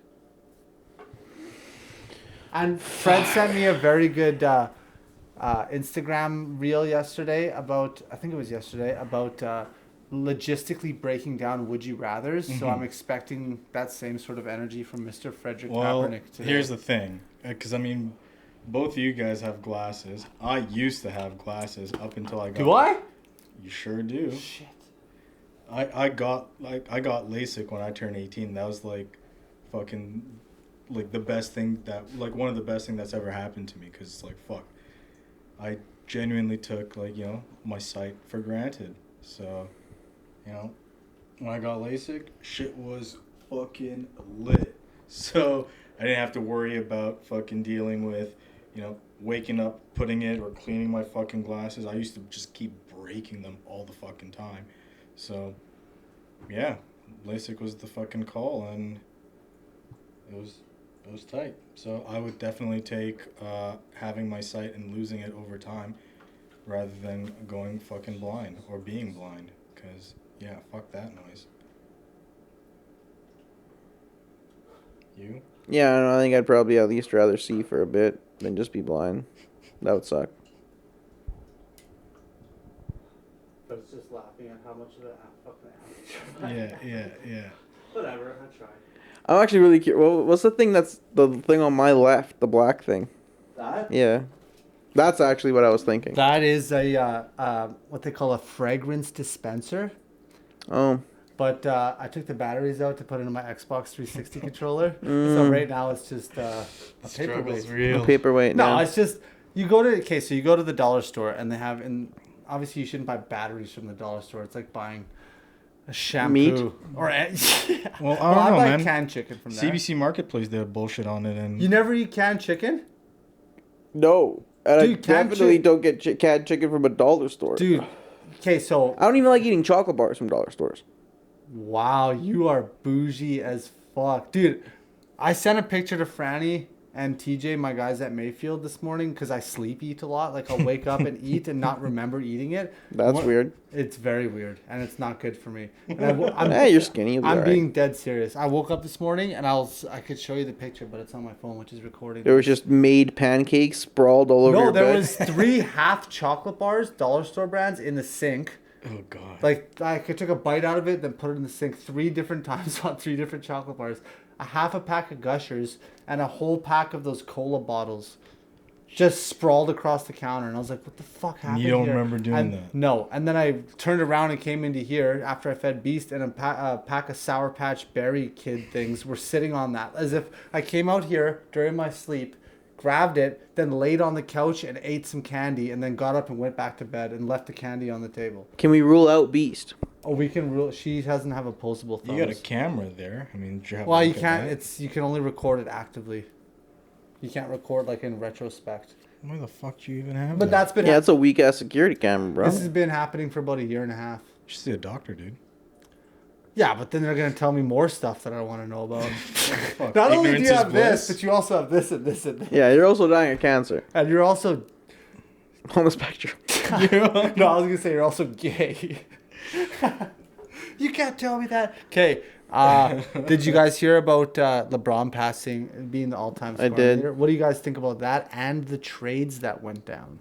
And Fred sent me a very good Instagram reel yesterday about, I think it was yesterday, about logistically breaking down would you rathers. So I'm expecting that same sort of energy from Mr. Frederick Well, Kaepernick today. here's the thing. Because, I mean, both of you guys have glasses. I used to have glasses up until I got... Do I? You sure do. Shit. I got LASIK when I turned 18. That was like fucking like the best thing that like one of the best thing that's ever happened to me, because it's like fuck, I genuinely took like, you know, my sight for granted. So, you know, when I got LASIK, shit was fucking lit. So I didn't have to worry about fucking dealing with, you know, waking up, putting it or cleaning my fucking glasses. I used to just keep breaking them all the fucking time. So, yeah, LASIK was the fucking call, and it was tight. So I would definitely take having my sight and losing it over time, rather than going fucking blind or being blind. Cause yeah, fuck that noise. You? Yeah, I don't know, I think I'd probably at least rather see for a bit than just be blind. That would suck. But it's just laughing at how much of a fucking amateur. Yeah. Whatever, I tried. I'm actually really curious. Well, what's the thing that's the thing on my left, the black thing? That? Yeah. That's actually what I was thinking. That is a what they call a fragrance dispenser. Oh. But I took the batteries out to put into my Xbox 360 controller. So right now it's just a Struggle's paperweight. real. A paperweight No, now. it's just you go to so you go to the dollar store and they have, and obviously you shouldn't buy batteries from the dollar store. It's like buying a shampoo Meat? or Well, I don't know, buy man. canned chicken from there. CBC Marketplace did bullshit on it, and You never eat canned chicken, No. And Dude, I canned definitely chick- don't get canned chicken from a dollar store. dude. Okay, so I don't even like eating chocolate bars from dollar stores. wow, you are bougie as fuck, dude. I sent a picture to Franny and TJ, my guys at Mayfield, this morning because I sleep eat a lot. Like I'll wake up and eat and not remember eating it. That's What- weird. It's very weird, and it's not good for me. And Hey, you're skinny. You'll be I'm alright. being dead serious. I woke up this morning and I could show you the picture, but it's on my phone, which is recording. There was just made pancakes sprawled all over no, your there bed. was 3 half chocolate bars, dollar store brands, in the sink. oh god. Like I took a bite out of it, then put it in the sink 3 different times on 3 different chocolate bars, a half a pack of Gushers, and a whole pack of those cola bottles, just sprawled across the counter. And I was like, "What the fuck happened?" You don't here? remember doing And- that? No. And then I turned around and came into here after I fed Beast, and a pack of Sour Patch Berry Kid things were sitting on that, as if I came out here during my sleep, grabbed it, then laid on the couch and ate some candy, and then got up and went back to bed and left the candy on the table. Can we rule out Beast? Oh, we can rule. She doesn't have opposable thumbs. You got a camera there. I mean, did you have Well, a you look at can't. that? You can only record it actively. You can't record like in retrospect. Why the fuck do you even have But that? that's been. Yeah, it's a weak ass security camera, bro. This has been happening for about a year and a half. You should see a doctor, dude. Yeah, but then they're gonna tell me more stuff that I want to know about. Fuck, Not only do ignorance you is have this, bliss. but you also have this and this and this. Yeah, you're also dying of cancer And you're also. on the spectrum. No, I was gonna say you're also gay. You can't tell me that. Okay. Did you guys hear about LeBron passing, being the all-time scoring I did. leader? What do you guys think about that and the trades that went down?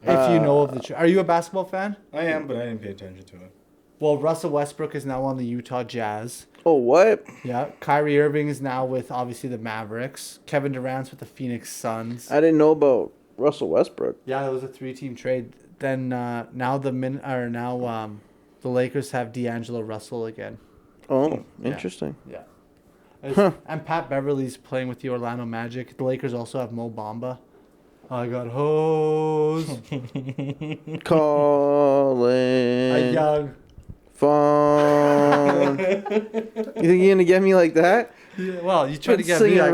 If you know of the, are you a basketball fan? I am, but I didn't pay attention to it. Well, Russell Westbrook is now on the Utah Jazz. Oh, what? Yeah. Kyrie Irving is now with obviously the Mavericks. Kevin Durant's with the Phoenix Suns. I didn't know about Russell Westbrook. Yeah, it was a 3-team trade. Then now the Lakers have D'Angelo Russell again. Oh, interesting. Yeah. Huh. And Pat Beverly's playing with the Orlando Magic. The Lakers also have Mo Bamba. I got hoes. Calling. A young. Phone. You think you're gonna get me like that? Yeah, well, you try to Been get singing me.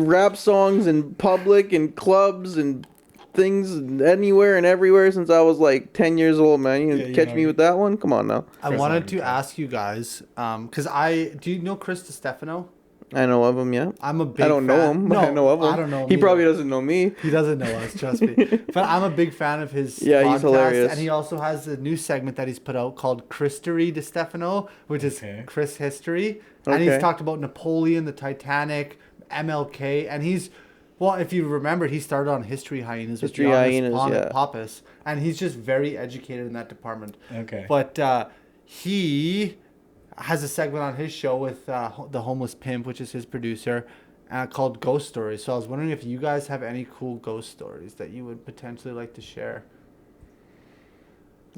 rap songs in public and clubs and things and anywhere and everywhere since I was like 10 years old, man. You Yeah, you catch know me you- with that one? Come on now. I wanted to ask you guys, because do you know Chris DiStefano? I know of him, yeah. I'm a big. I don't know fan. him, but No, I know of him. I don't know him He either. probably doesn't know me. He doesn't know us, trust me. But I'm a big fan of his Yeah, podcast. he's hilarious. And he also has a new segment that he's put out called Christory DiStefano, which is Okay. Chris History. And he's Okay. talked about Napoleon, the Titanic, MLK. And well, if you remember, he started on History Hyenas History with Hyenas, yeah. Pappas. And he's just very educated in that department. Okay. But he has a segment on his show with the Homeless Pimp, which is his producer, called Ghost Stories. So I was wondering if you guys have any cool ghost stories that you would potentially like to share.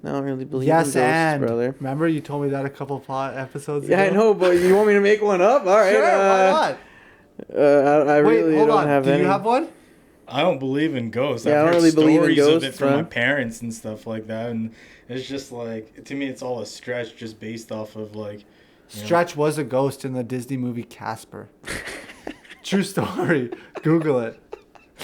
I don't really believe Yes, in ghosts, and brother. remember you told me that a couple of episodes Yeah, I ago? know, but you want me to make one up? All right. Sure, why not? I Wait, really hold don't on. have Do any. you have one? I don't believe in ghosts. Yeah, I I've don't heard really believe in stories of ghosts, it from my man. parents and stuff like that, and it's just like, to me, it's all a stretch, just based off of like. you know. Stretch was a ghost in the Disney movie Casper. True story. Google it.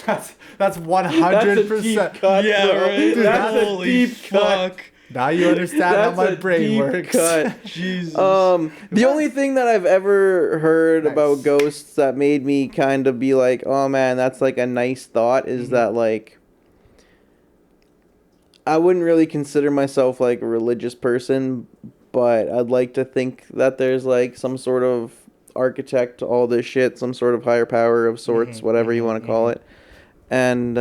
That's 100%. cut, Yeah, bro. right. Dude, that's a Holy deep cut. fuck. Now you understand how That's my a brain deep works. cut. Jesus. The only thing that I've ever heard Nice. about ghosts that made me kind of be like, oh man, that's like a nice thought is that like I wouldn't really consider myself like a religious person, but I'd like to think that there's like some sort of architect to all this shit, some sort of higher power of sorts, whatever you want to call it. And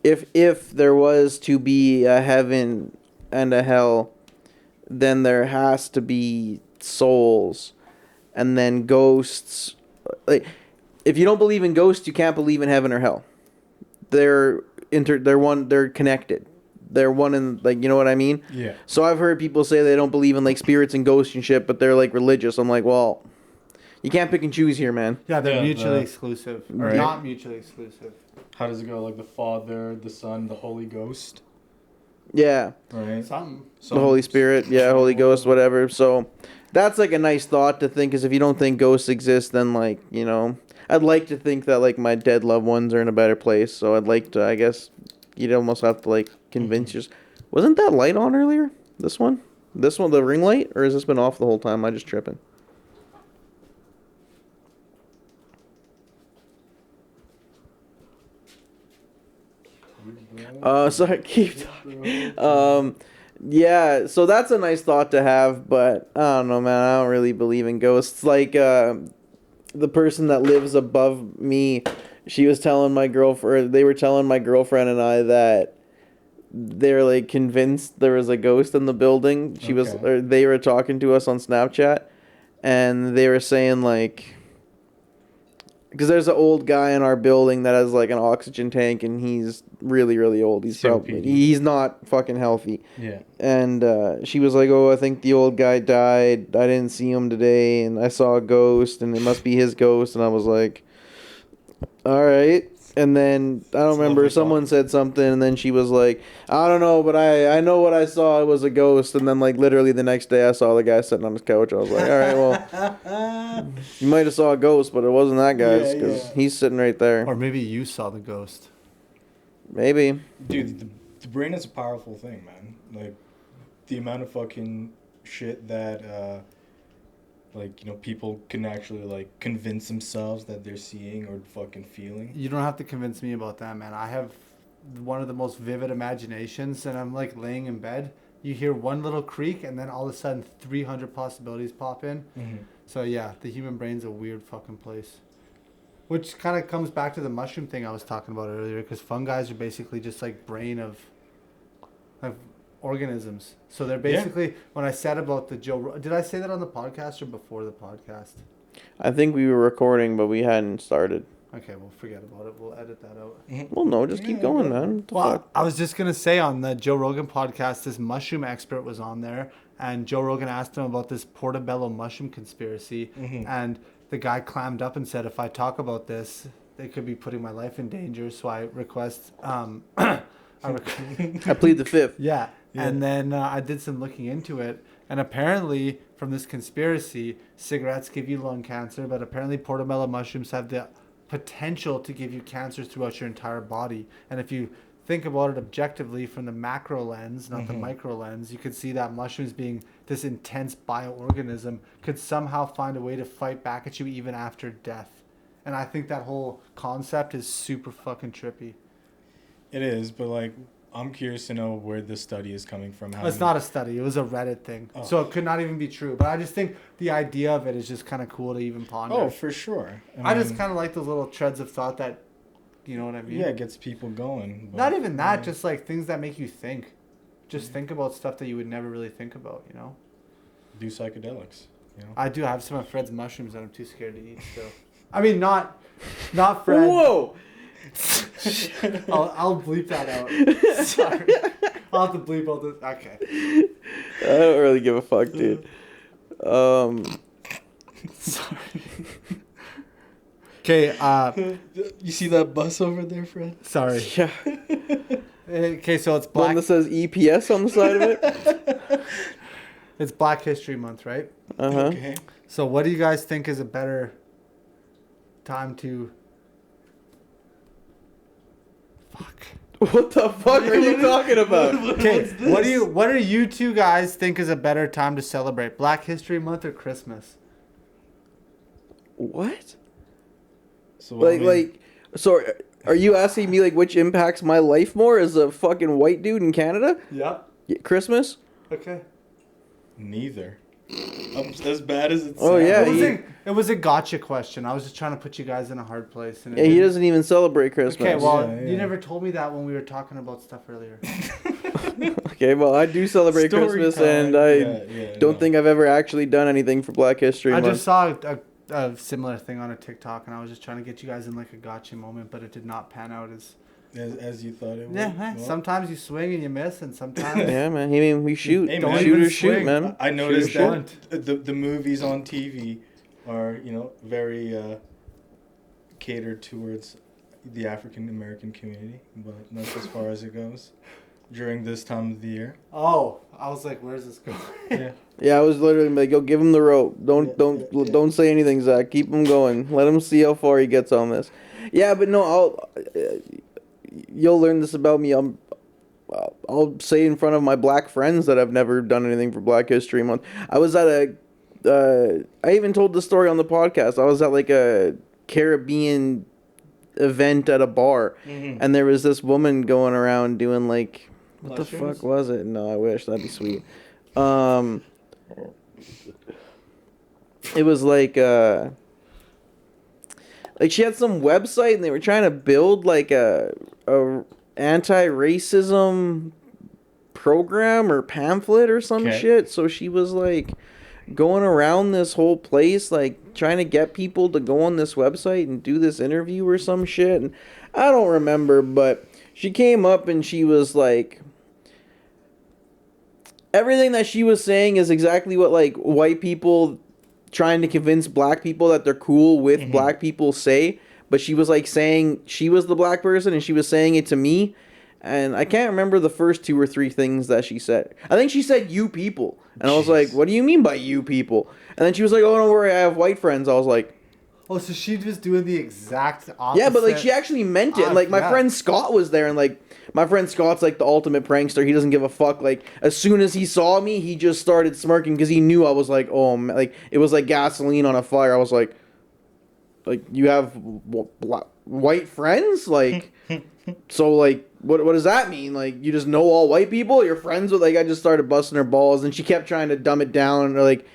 if there was to be a heaven and a hell, then there has to be souls, and then ghosts. Like, if you don't believe in ghosts, you can't believe in heaven or hell. They're connected. They're one in, like, you know what I mean? Yeah. So I've heard people say they don't believe in like spirits and ghosts and shit, but they're like religious. I'm like, well, you can't pick and choose here, man. Yeah, they're Yeah, mutually the- exclusive. Right. Not mutually exclusive. How does it go? Like the Father, the Son, the Holy Ghost, Yeah. right? Something. The Holy Spirit, yeah, Holy Ghost, whatever. So that's like a nice thought to think, because if you don't think ghosts exist, then like, you know, I'd like to think that like my dead loved ones are in a better place. So I'd like to, I guess, you'd almost have to like convince yourself. Wasn't that light on earlier? This one, the ring light, or has this been off the whole time? Am I just tripping? Sorry, keep talking. Yeah, so that's a nice thought to have, but I don't know, man. I don't really believe in ghosts. Like, the person that lives above me, she was telling my girlfriend, they were telling my girlfriend and I that they're like convinced there was a ghost in the building. They were talking to us on Snapchat, and they were saying like, because there's an old guy in our building that has like an oxygen tank, and he's really, really old. COPD. He's not fucking healthy. Yeah. And she was like, oh, I think the old guy died. I didn't see him today, and I saw a ghost, and it must be his ghost. And I was like, All right. And then I don't remember. Someone said something, and then she was like, "I don't know, but I know what I saw. It was a ghost." And then like literally the next day, I saw the guy sitting on his couch. I was like, "All right, well, you might have saw a ghost, but it wasn't that guy's because he's sitting right there." Or maybe you saw the ghost. Maybe. Dude, the brain is a powerful thing, man. Like, the amount of fucking shit that, like, you know, people can actually, like, convince themselves that they're seeing or fucking feeling. You don't have to convince me about that, man. I have one of the most vivid imaginations, and I'm, like, laying in bed. You hear one little creak, and then all of a sudden 300 possibilities pop in. Mm-hmm. So, yeah, the human brain's a weird fucking place. Which kind of comes back to the mushroom thing I was talking about earlier, because fungi are basically just, like, brain of organisms. So they're basically, when I said about the did I say that on the podcast or before the podcast? I think we were recording, but we hadn't started. Okay, we'll forget about it. We'll edit that out. Well, no, just keep going, man. Well, I was just going to say on the Joe Rogan podcast, this mushroom expert was on there, and Joe Rogan asked him about this portobello mushroom conspiracy, and the guy clammed up and said, if I talk about this, they could be putting my life in danger, so I request... I plead the fifth. Yeah. And then I did some looking into it. And apparently, from this conspiracy, cigarettes give you lung cancer. But apparently, portobello mushrooms have the potential to give you cancer throughout your entire body. And if you think about it objectively from the macro lens, not the micro lens, you could see that mushrooms being this intense bioorganism could somehow find a way to fight back at you even after death. And I think that whole concept is super fucking trippy. It is, but like... I'm curious to know where this study is coming from. It's not a study. It was a Reddit thing. Oh. So it could not even be true. But I just think the idea of it is just kind of cool to even ponder. Oh, for sure. I just kind of like those little treads of thought that, you know what I mean? Yeah, it gets people going. But, not even that, just like things that make you think. Just think about stuff that you would never really think about, you know? Do psychedelics, you know? I do have some of Fred's mushrooms that I'm too scared to eat still. I mean, not Fred. Whoa! I'll bleep that out. Sorry. I'll have to bleep all this. Okay. I don't really give a fuck, dude. Sorry. Okay, you see that bus over there, Fred? Sorry. Yeah. Okay, so it's black. One that says EPS on the side of it? It's Black History Month, right? Uh-huh. Okay. So what do you guys think is a better time to... Fuck. What the fuck are you talking about? Okay, what do you two guys think is a better time to celebrate? Black History Month or Christmas? What? So so are you asking me like which impacts my life more as a fucking white dude in Canada? Yeah. Christmas? Okay. Neither. As bad as it sounds. Oh yeah, it was a gotcha question. I was just trying to put you guys in a hard place. And he doesn't even celebrate Christmas. Okay, well, you never told me that when we were talking about stuff earlier. Okay, well, I do celebrate Christmas, and I don't think I've ever actually done anything for Black History Month. I just saw a similar thing on a TikTok, and I was just trying to get you guys in like a gotcha moment, but it did not pan out as you thought it would. Yeah, well, sometimes you swing and you miss, and sometimes... Yeah, man. I mean, we shoot. Hey, don't shoot or shoot, man. I noticed that the movies on TV are, you know, very catered towards the African American community, but that's as far as it goes during this time of the year. Oh, I was like, where's this going? Yeah. Yeah, I was literally like, yo, give him the rope. Don't say anything, Zach. Keep him going. Let him see how far he gets on this. Yeah, but no, you'll learn this about me. I'll say in front of my black friends that I've never done anything for Black History Month. I was at I even told the story on the podcast. I was at like a Caribbean event at a bar, and there was this woman going around doing like, what the fuck was it? No, I wish. That'd be sweet. It was like she had some website and they were trying to build like a anti-racism program or pamphlet or some shit. So she was like going around this whole place like trying to get people to go on this website and do this interview or some shit. And I don't remember, but she came up and she was like, everything that she was saying is exactly what like white people trying to convince black people that they're cool with black people say, but she was like saying she was the black person and she was saying it to me. And I can't remember the first 2 or 3 things that she said. I think she said "you people," and I was like, "What do you mean by you people?" And then she was like, "Oh, don't worry, I have white friends." I was like, "Oh, so she was doing the exact opposite." Yeah, but like she actually meant it. And like my friend Scott was there, and like my friend Scott's like the ultimate prankster. He doesn't give a fuck. Like as soon as he saw me, he just started smirking because he knew I was like, oh, man. Like it was like gasoline on a fire. I was like you have white friends, like. So, like, what does that mean? Like, you just know all white people? You're friends with, like, I just started busting her balls, and she kept trying to dumb it down, and like,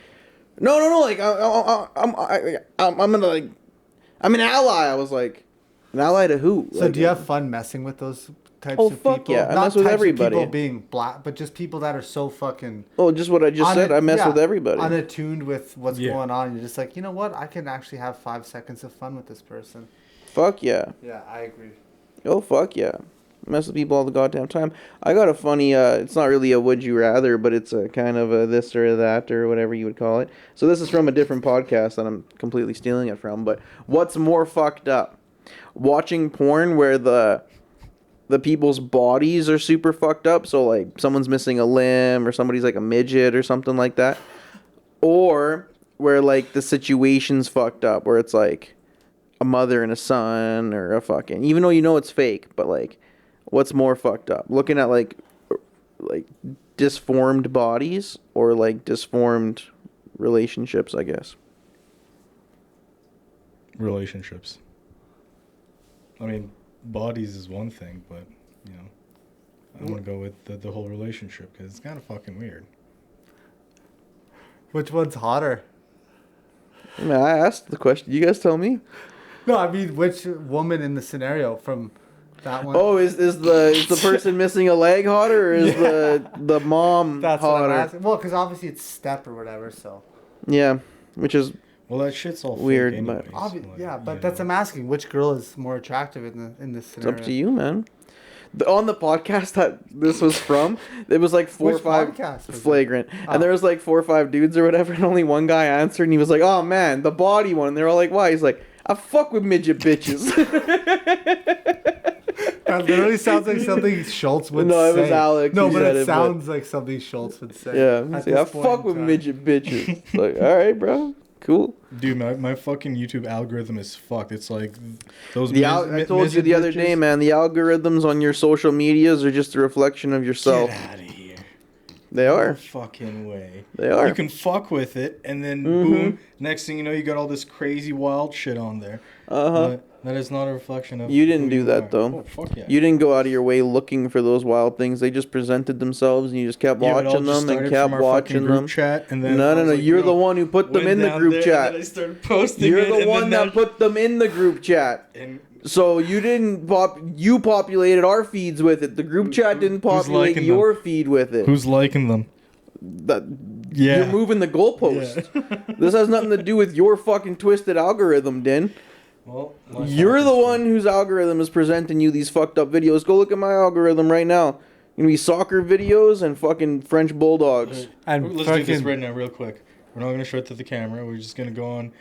no, like, I'm gonna, like, I'm an ally. I was like, an ally to who? So, like, do you have fun messing with those types oh, of fuck people? yeah, I Not mess with types everybody. Of people being black, but just people that are so fucking... Oh, just what I just said, I mess with everybody. Unattuned with what's going on. You're just like, you know what? I can actually have 5 seconds of fun with this person. Fuck yeah. Yeah, I agree. Oh, fuck yeah. Mess with people all the goddamn time. I got a funny, it's not really a would you rather, but it's a kind of a this or that or whatever you would call it. So this is from a different podcast that I'm completely stealing it from, but what's more fucked up? Watching porn where the people's bodies are super fucked up, so like someone's missing a limb or somebody's like a midget or something like that, or where like the situation's fucked up, where it's like a mother and a son or a fucking, even though you know it's fake, but like what's more fucked up? Looking at like disformed bodies or like disformed relationships, I guess. Relationships. I mean, bodies is one thing, but, you know, I'm going to go with the whole relationship because it's kind of fucking weird. Which one's hotter? I mean, I asked the question. You guys tell me. No, I mean, which woman in the scenario from that one? Oh, is the person missing a leg hotter, or is the mom That's hotter? what I'm asking. Well, because obviously it's step or whatever, so. Yeah, which is well, that shit's all weird, fake anyways, but yeah, but that's I'm asking. Which girl is more attractive in this scenario? It's up to you, man. On the podcast that this was from, it was like 4 or 5 flagrant, and there was like 4 or 5 dudes or whatever, and only one guy answered, and he was like, "Oh man, the body one." And they're all like, "Why?" He's like, "I fuck with midget bitches." That literally sounds like something Schultz would say. No, it was Alex. No, but it sounds like something Schultz would say. Yeah, he's like, "I fuck with midget bitches." It's like, all right, bro. Cool. Dude, my fucking YouTube algorithm is fucked. It's like those. I told you the other day, man. The algorithms on your social medias are just a reflection of yourself. Get out of here. They are. No fucking way. They are. You can fuck with it, and then boom. Next thing you know, you got all this crazy wild shit on there. But that is not a reflection of. You didn't do that though. Oh, fuck yeah. You didn't go out of your way looking for those wild things. They just presented themselves, and you just kept watching them and kept watching them. Chat, and then no. You're the one who put them in the group chat. I started posting. You're the one that put them in the group chat. So you didn't you populated our feeds with it. The group chat didn't populate your feed with it. Who's liking them? You're moving the goalpost. Yeah. This has nothing to do with your fucking twisted algorithm, Din. Well, you're the one whose algorithm is presenting you these fucked up videos. Go look at my algorithm right now. Gonna be soccer videos and fucking French bulldogs. And let's do this right now, real quick. We're not gonna show it to the camera. We're just gonna go on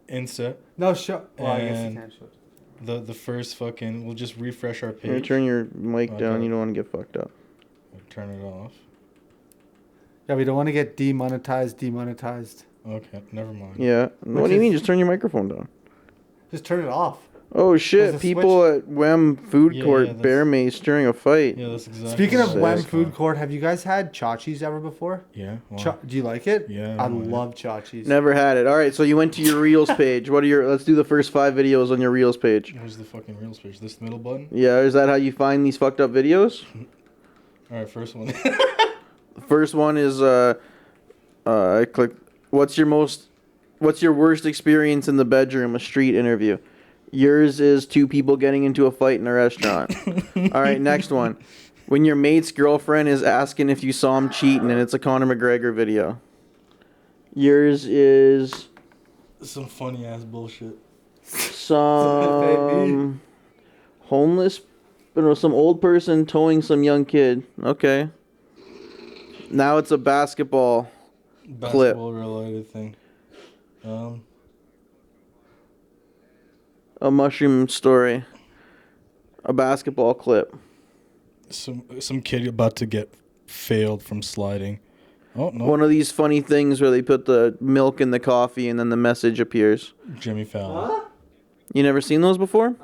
Insta. No, show. Well, I guess you can't show it. The first fucking. We'll just refresh our page. Turn your mic down. You don't want to get fucked up. Turn it off. Yeah, we don't want to get demonetized. Okay, never mind. Yeah. What do you mean? Just turn your microphone down. Just turn it off. Oh shit! People at Wem Food Court bear mace during a fight. Yeah, that's exactly. Speaking of Wem Food Court, have you guys had Chachi's ever before? Yeah. Do you like it? Yeah. I love Chachi's. Never had it. All right, so you went to your Reels page. What are your? Let's do the first 5 videos on your Reels page. Where's the fucking Reels page? This middle button? Yeah. Is that how you find these fucked up videos? All right, first one. The first one is I click. What's your worst experience in the bedroom? A street interview. Yours is 2 people getting into a fight in a restaurant. All right, next one. When your mate's girlfriend is asking if you saw him cheating and it's a Conor McGregor video. Yours is some funny ass bullshit. Some homeless, some old person towing some young kid. Okay. Now it's a basketball clip. Related thing. a mushroom story. A basketball clip. Some kid about to get failed from sliding. Oh no! One of these funny things where they put the milk in the coffee and then the message appears. Jimmy Fallon. Huh? You never seen those before?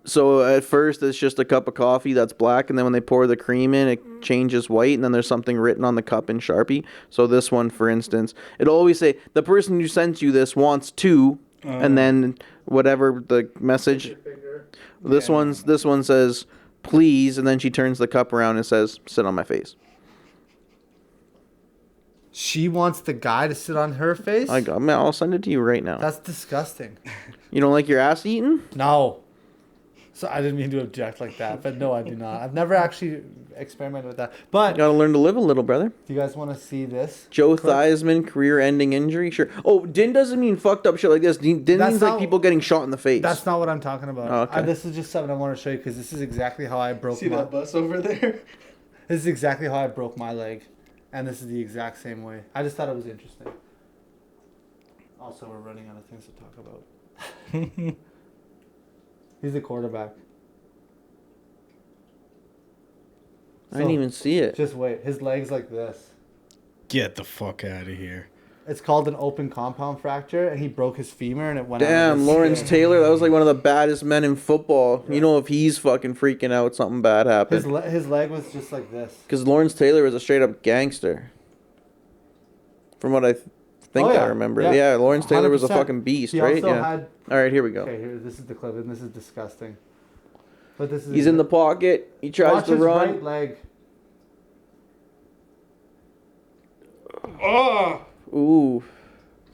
So at first it's just a cup of coffee that's black, and then when they pour the cream in, it changes white, and then there's something written on the cup in Sharpie. So this one, for instance, it'll always say, the person who sent you this wants to, and then whatever the message. This one says, please, and then she turns the cup around and says, sit on my face. She wants the guy to sit on her face? I'll send it to you right now. That's disgusting. You don't like your ass eaten? No. So I didn't mean to object like that, but no, I do not. I've never actually experimented with that. But You gotta learn to live a little, brother. do you guys want to see this? Joe Theismann, career-ending injury. Sure. Oh, din doesn't mean fucked up shit like this. Din That's means like not- people getting shot in the face. That's not what I'm talking about. Oh, okay. This is just something I want to show you because this is exactly how I broke See my. that bus over there? This is exactly how I broke my leg, and this is the exact same way. I just thought it was interesting. Also, we're running out of things to talk about. He's the quarterback. I didn't even see it. Just wait. His leg's like this. Get the fuck out of here! It's called an open compound fracture, and he broke his femur, and it went. out Damn, of his Lawrence skin. Taylor, that was like one of the baddest men in football. You know, if he's fucking freaking out, something bad happened. His leg was just like this. Because Lawrence Taylor was a straight up gangster. From what I think Oh, yeah. I remember. Yeah. Yeah, Lawrence Taylor was a 100%. fucking beast, He right? also Yeah. had. All right, here we go. Okay, here. This is the clip, and this is disgusting. But this is. He's in the pocket. He tries Watch to his run. right leg. Oh! Ooh.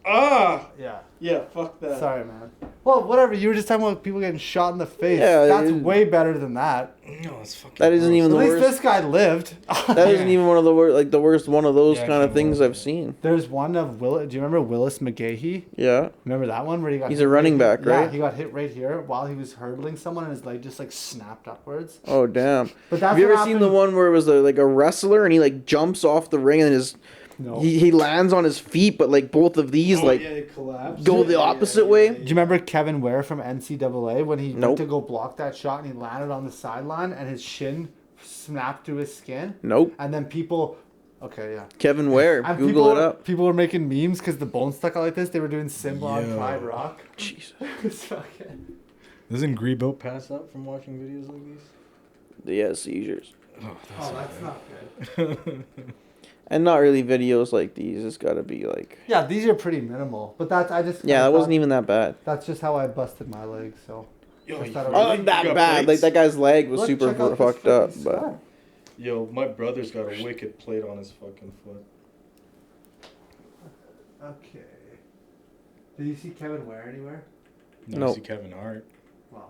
Ah! Yeah. Yeah, fuck that. Sorry, man. Well, whatever. You were just talking about people getting shot in the face. Yeah, That's it- way better than that. No, it's fucking. That isn't gross. even At the least worst. this guy lived. That isn't even one of the worst, like the worst one of those Yeah, kind of Kevin things Willis. I've seen. There's one of Will. Do you remember Willis McGahee? Yeah. Remember that one where he got? He's hit a running right back, here? right? Yeah, he got hit right here while he was hurdling someone, and his leg just like snapped upwards. Oh damn. But that's Have you what ever seen the happened- one where it was like a wrestler and he like jumps off the ring and No. he lands on his feet, but like both of these like yeah, it collapsed. go the opposite way? Do you remember Kevin Ware from NCAA when he Nope. went to go block that shot and he landed on the sideline and his shin snapped through his skin? Nope. And then people, okay, yeah. Kevin Ware. And Google people, it up. People were making memes because the bone stuck out like this. They were doing Simba on Yo. Pride Rock. Jesus. It's fucking- Doesn't Grebo pass out from watching videos like these? Yeah, seizures. Oh, Oh, that's not good. And not really videos like these. It's got to be like. Yeah, these are pretty minimal, but that's I just Yeah, I that wasn't thought- even that bad. That's just how I busted my leg. So Yo, I thought you it was- Oh, really that got bad. Like plates? that guy's leg was Look, super check out this fucked up. fucking But scar. Yo, my brother's got a wicked plate on his fucking foot. Okay. Did you see Kevin Ware anywhere? No, Nope. see Kevin Hart. Wow.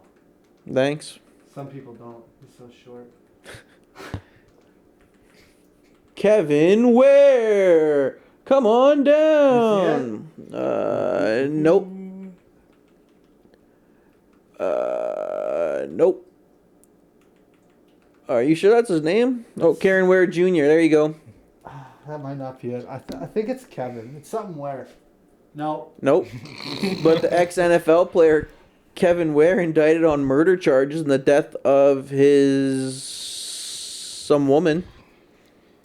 thanks. Some people don't. He's so short. Kevin Ware, come on down. Nope. Nope. Are you sure that's his name? Oh, Karen Ware Jr. There you go. That might not be it. I think it's Kevin. It's something Ware. No. Nope. But the ex-NFL player Kevin Ware indicted on murder charges in the death of some woman.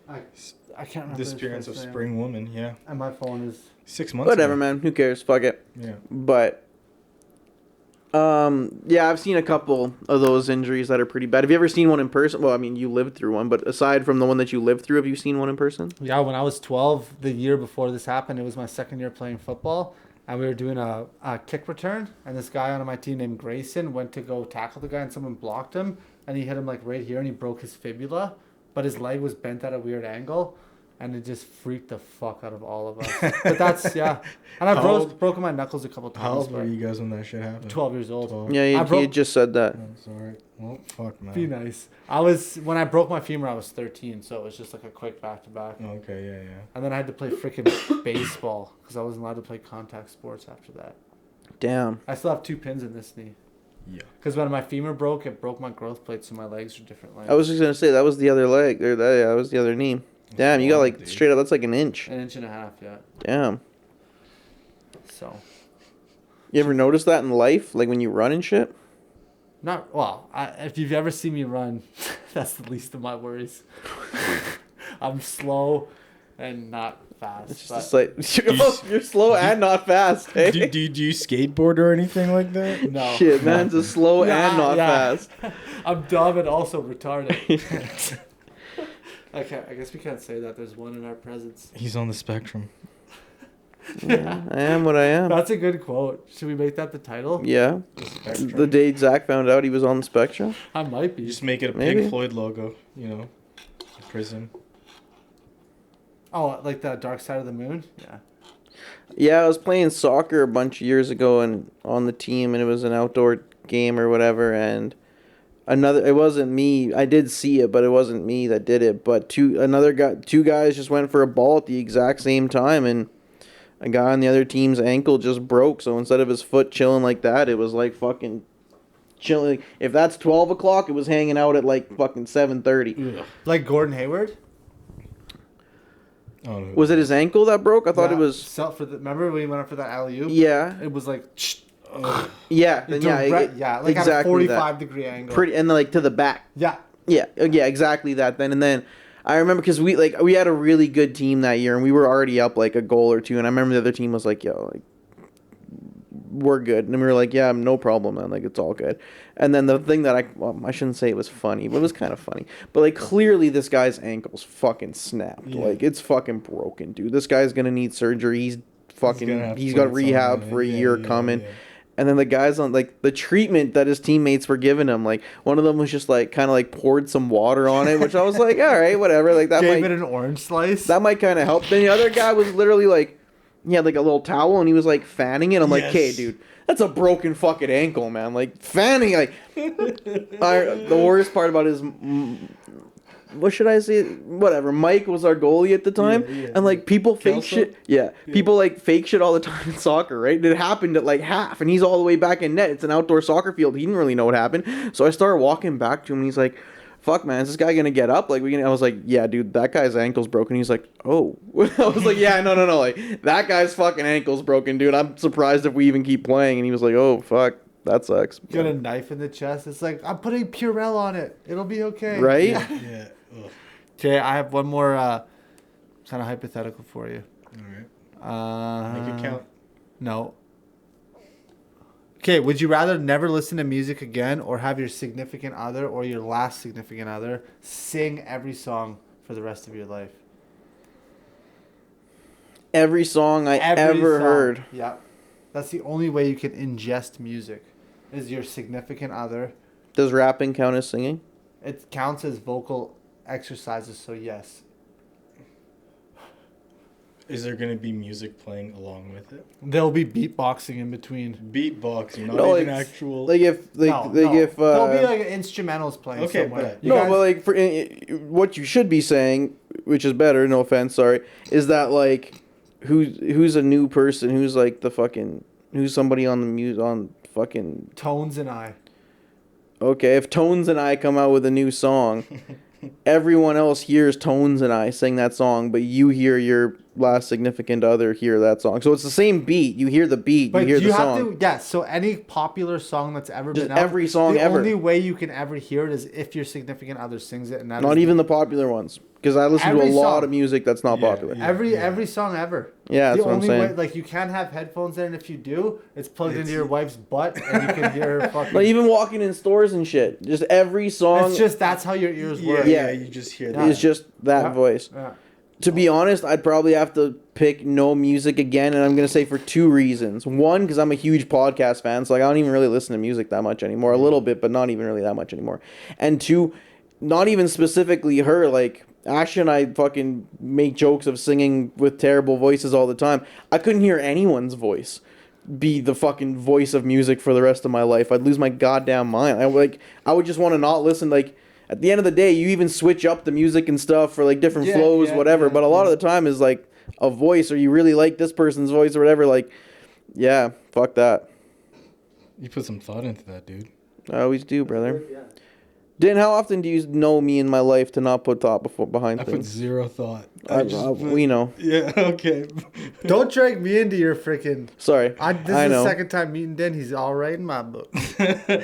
I can't remember. his Disappearance of first name. Spring Woman, yeah. And my phone is. 6 months Whatever, ago. man. Who cares? Fuck it. Yeah. But yeah, I've seen a couple of those injuries that are pretty bad. Have you ever seen one in person? Well, I mean, you lived through one, but aside from the one that you lived through, have you seen one in person? Yeah, when I was 12, the year before this happened, it was my second year playing football, and we were doing a kick return, and this guy on my team named Grayson went to go tackle the guy, and someone blocked him, and he hit him like right here, and he broke his fibula, but his leg was bent at a weird angle, and it just freaked the fuck out of all of us. But that's, yeah. And I've How old- broken my knuckles a couple times. How old but were you guys when that shit happened? 12 years old. 12. Yeah, I he broke- had just said that. Oh, sorry. Well, fuck, man. Be nice. When I broke my femur, I was 13, so it was just like a quick back-to-back. Okay, yeah, yeah. And then I had to play freaking baseball because I wasn't allowed to play contact sports after that. Damn. I still have 2 pins in this knee. Yeah. Because when my femur broke, it broke my growth plate, so my legs are different lengths. I was just gonna say that was the other leg. Or that was the other knee. Damn, you got like Dude. straight up. That's like an inch. An inch and a half, yeah. Damn. So You ever notice that in life, like when you run and shit? Not well. If you've ever seen me run, that's the least of my worries. I'm slow and not fast. It's just like you're slow and not fast. Hey? Do you skateboard or anything like that? No. Shit, man's a slow and not fast. I'm dumb and also retarded. Okay, I guess we can't say that. There's one in our presence. He's on the spectrum. Yeah, I am what I am. That's a good quote. Should we make that the title? Yeah. The day Zach found out he was on the spectrum. I might be. Just make it a Maybe. Pink Floyd logo, you know, prison. Oh, like the Dark Side of the Moon? Yeah. Yeah, I was playing soccer a bunch of years ago and on the team, and it was an outdoor game or whatever, and it wasn't me. I did see it, but it wasn't me that did it. But two guys just went for a ball at the exact same time, and a guy on the other team's ankle just broke. So instead of his foot chilling like that, it was like fucking chilling. If that's 12 o'clock, it was hanging out at like fucking 7:30. Like Gordon Hayward? Oh, no. Was it his ankle that broke? I thought it was. Remember when he went up for that alley-oop? Yeah. It was like... Yeah. Then like exactly at a 45 that. degree angle. Pretty and like to the back. Yeah. Yeah, exactly that then. And then I remember because we had a really good team that year, and we were already up like a goal or two. And I remember the other team was like, "Yo, like we're good," and we were like, "Yeah, no problem, man. Like it's all good." And then the thing that I shouldn't say it was funny, but it was kind of funny. But like clearly this guy's ankle's fucking snapped. Yeah. Like it's fucking broken, dude. This guy's gonna need surgery. He's He's got rehab for a year coming. Yeah. And then the guys on, like, the treatment that his teammates were giving him, like, one of them was just, like, kind of, like, poured some water on it, which I was like, all right, whatever. Like, that Gave it an orange slice. That might kind of help. Then the other guy was literally, like, he had, like, a little towel, and he was, like, fanning it. I'm like, okay, dude, that's a broken fucking ankle, man. Like, fanning, like, the worst part about his... What should I say? Whatever. Mike was our goalie at the time, and like people fake shit. Yeah, people like fake shit all the time in soccer, right? And it happened at like half, and he's all the way back in net. It's an outdoor soccer field. He didn't really know what happened, so I started walking back to him, and he's like, "Fuck, man, is this guy gonna get up? Like, I was like, yeah, dude, that guy's ankle's broken." He's like, "Oh," I was like, "Yeah, no, like that guy's fucking ankle's broken, dude. I'm surprised if we even keep playing." And he was like, "Oh, fuck." That sucks. Got a knife in the chest. It's like, I'm putting Purell on it. It'll be okay. Right? Yeah. Okay, I have one more kind of hypothetical for you. All right. Make it count. No. Okay, would you rather never listen to music again or have your significant other or your last significant other sing every song for the rest of your life? Every song I ever heard. Yeah. That's the only way you can ingest music is your significant other. Does rapping count as singing? It counts as vocal exercises, so yes. Is there gonna be music playing along with it? There'll be beatboxing in between. Beatboxing, not even actual. Like if there'll be like instrumentals playing somewhere. But like for what you should be saying, which is better, no offense, sorry, is that like who's a new person, who's like the fucking who's somebody on fucking Tones and I. Okay, if Tones and I come out with a new song, everyone else hears Tones and I sing that song, but you hear your last significant other hear that song. So it's the same beat. You hear the beat, you hear the song. So any popular song that's ever Just been out, every song the ever. only way you can ever hear it is if your significant other sings it. And that not even the popular ones. Because I listen to a lot of music that's not popular. Every song ever. Yeah, that's what I'm saying. Way, like, you can't have headphones in, and if you do, it's plugged into your wife's butt, and you can hear her fucking... Like, even walking in stores and shit. Just every song... It's just, that's how your ears work. Yeah, you just hear that. It's just that voice. Yeah. To be honest, I'd probably have to pick no music again, and I'm going to say for two reasons. One, because I'm a huge podcast fan, so like I don't even really listen to music that much anymore. A little bit, but not even really that much anymore. And two, not even specifically her, like... Ashley and I fucking make jokes of singing with terrible voices all the time. I couldn't hear anyone's voice be the fucking voice of music for the rest of my life. I'd lose my goddamn mind. I would just want to not listen. Like, at the end of the day, you even switch up the music and stuff for like different flows, whatever. But a lot of the time is like a voice, or you really like this person's voice or whatever. Like, yeah, fuck that. You put some thought into that, dude. I always do, brother. Dan, how often do you know me in my life to not put thought behind I put things? zero thought. We know. Yeah, okay. Don't drag me into your freaking. Sorry. This I is know. the second time meeting Den. He's all right in my book.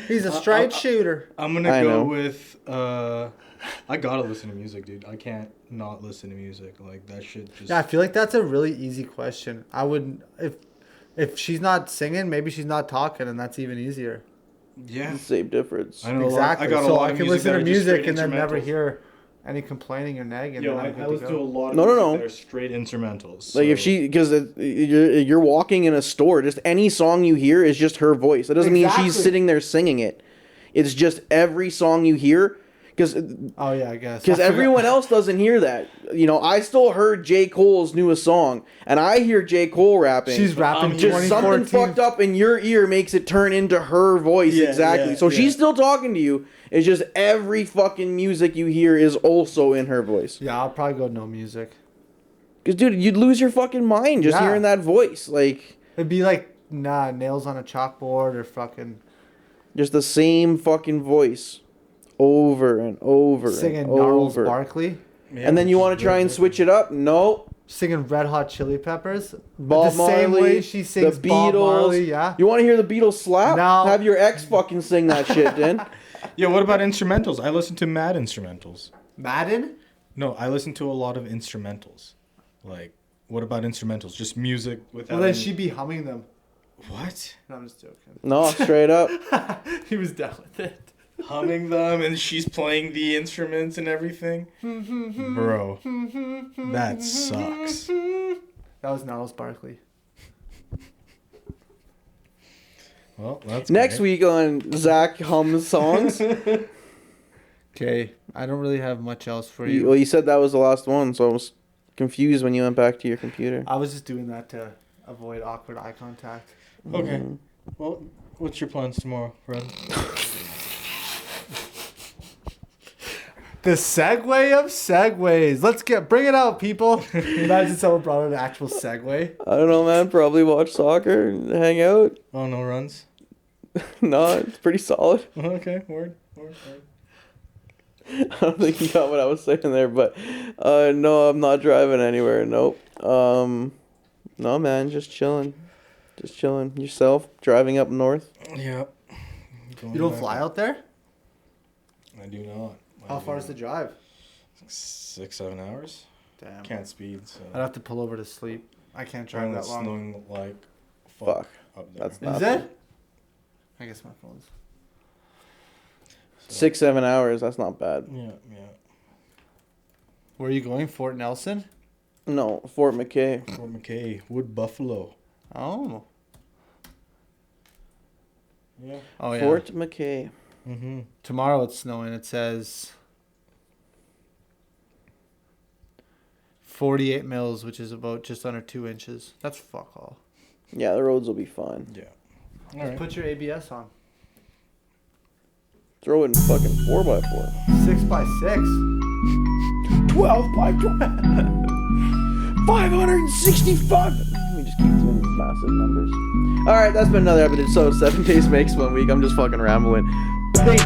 He's a straight shooter. I'm gonna I go know. with I gotta listen to music, dude. I can't not listen to music. Like that shit just. Yeah, I feel like that's a really easy question. I wouldn't if she's not singing, maybe she's not talking, and that's even easier. Yeah. Same difference. I know Exactly. I got a So lot I of can music listen that to are just music straight and then never instrumentals. hear any complaining or nagging. Yo, and I I'm good listen to a go. lot of No, no, music no. that are straight instrumentals. Like if so- she, because you're walking in a store, just any song you hear is just her voice. That doesn't mean she's Exactly. sitting there singing it. It's just every song you hear, because Oh yeah, I guess. I forgot- everyone else doesn't hear that. You know, I still heard J. Cole's newest song, and I hear J. Cole rapping. She's rapping just something 2014. fucked up in your ear makes it turn into her voice. Yeah, exactly. yeah, So yeah. she's still talking to you. It's just every fucking music you hear is also in her voice. Yeah, I'll probably go no music. Because, dude, you'd lose your fucking mind just Yeah. hearing that voice. Like, It'd be like nails on a chalkboard or fucking just the same fucking voice over and over singing and Gnarls over. Barkley, Yeah, And then you which want is to try very and different. switch it up? No. singing Red Hot Chili Peppers. Bob the same Marley, way she sings the Bob Beatles. Marley, yeah. You want to hear the Beatles slap? No. Have your ex fucking sing that shit, then. Yeah, what about instrumentals? I listen to mad instrumentals. Madden? No, I listen to a lot of instrumentals. Like, what about instrumentals? Just music without. Well, then any- she'd be humming them. What? No, I'm just joking. No, straight up. He was down with it. Humming them and she's playing the instruments and everything. Bro, that sucks. That was Gnarls Barkley. Well, that's Next great. week on Zach Hums songs. Okay, I don't really have much else for Well, you said that was the last one, so I was confused when you went back to your computer. I was just doing that to avoid awkward eye contact. Okay. Well, what's your plans tomorrow, Fred? The segue of segues. Let's bring it out, people. Imagine someone brought an actual segue. I don't know, man. Probably watch soccer and hang out. Oh, no runs? No, it's pretty solid. Okay, word. I don't think you got what I was saying there, but no, I'm not driving anywhere. Nope. No, man, just chilling. Just chilling. Yourself, driving up north. Yeah. You don't fly out there? I do not. How far is the drive? 6-7 hours? Damn. Can't speed, so. I'd have to pull over to sleep. I can't drive Apparently that it's long. snowing like Fuck. up there. That's Is not it? I guess my phone's. 6-7 hours. That's not bad. Yeah. Where are you going? Fort Nelson? No, Fort McKay. Fort McKay, Wood Buffalo. Oh. Yeah. Oh, yeah. Fort McKay. Mm-hmm. Tomorrow it's snowing. It says 48 mils, which is about just under 2 inches. That's fuck all. Yeah, the roads will be fine. Yeah. All right. Put your ABS on. Throw it in fucking 4x4. 6x6. 12 by 565. We just keep doing these massive numbers. All right, that's been another episode of 7 Days Makes 1 Week. I'm just fucking rambling. Peace.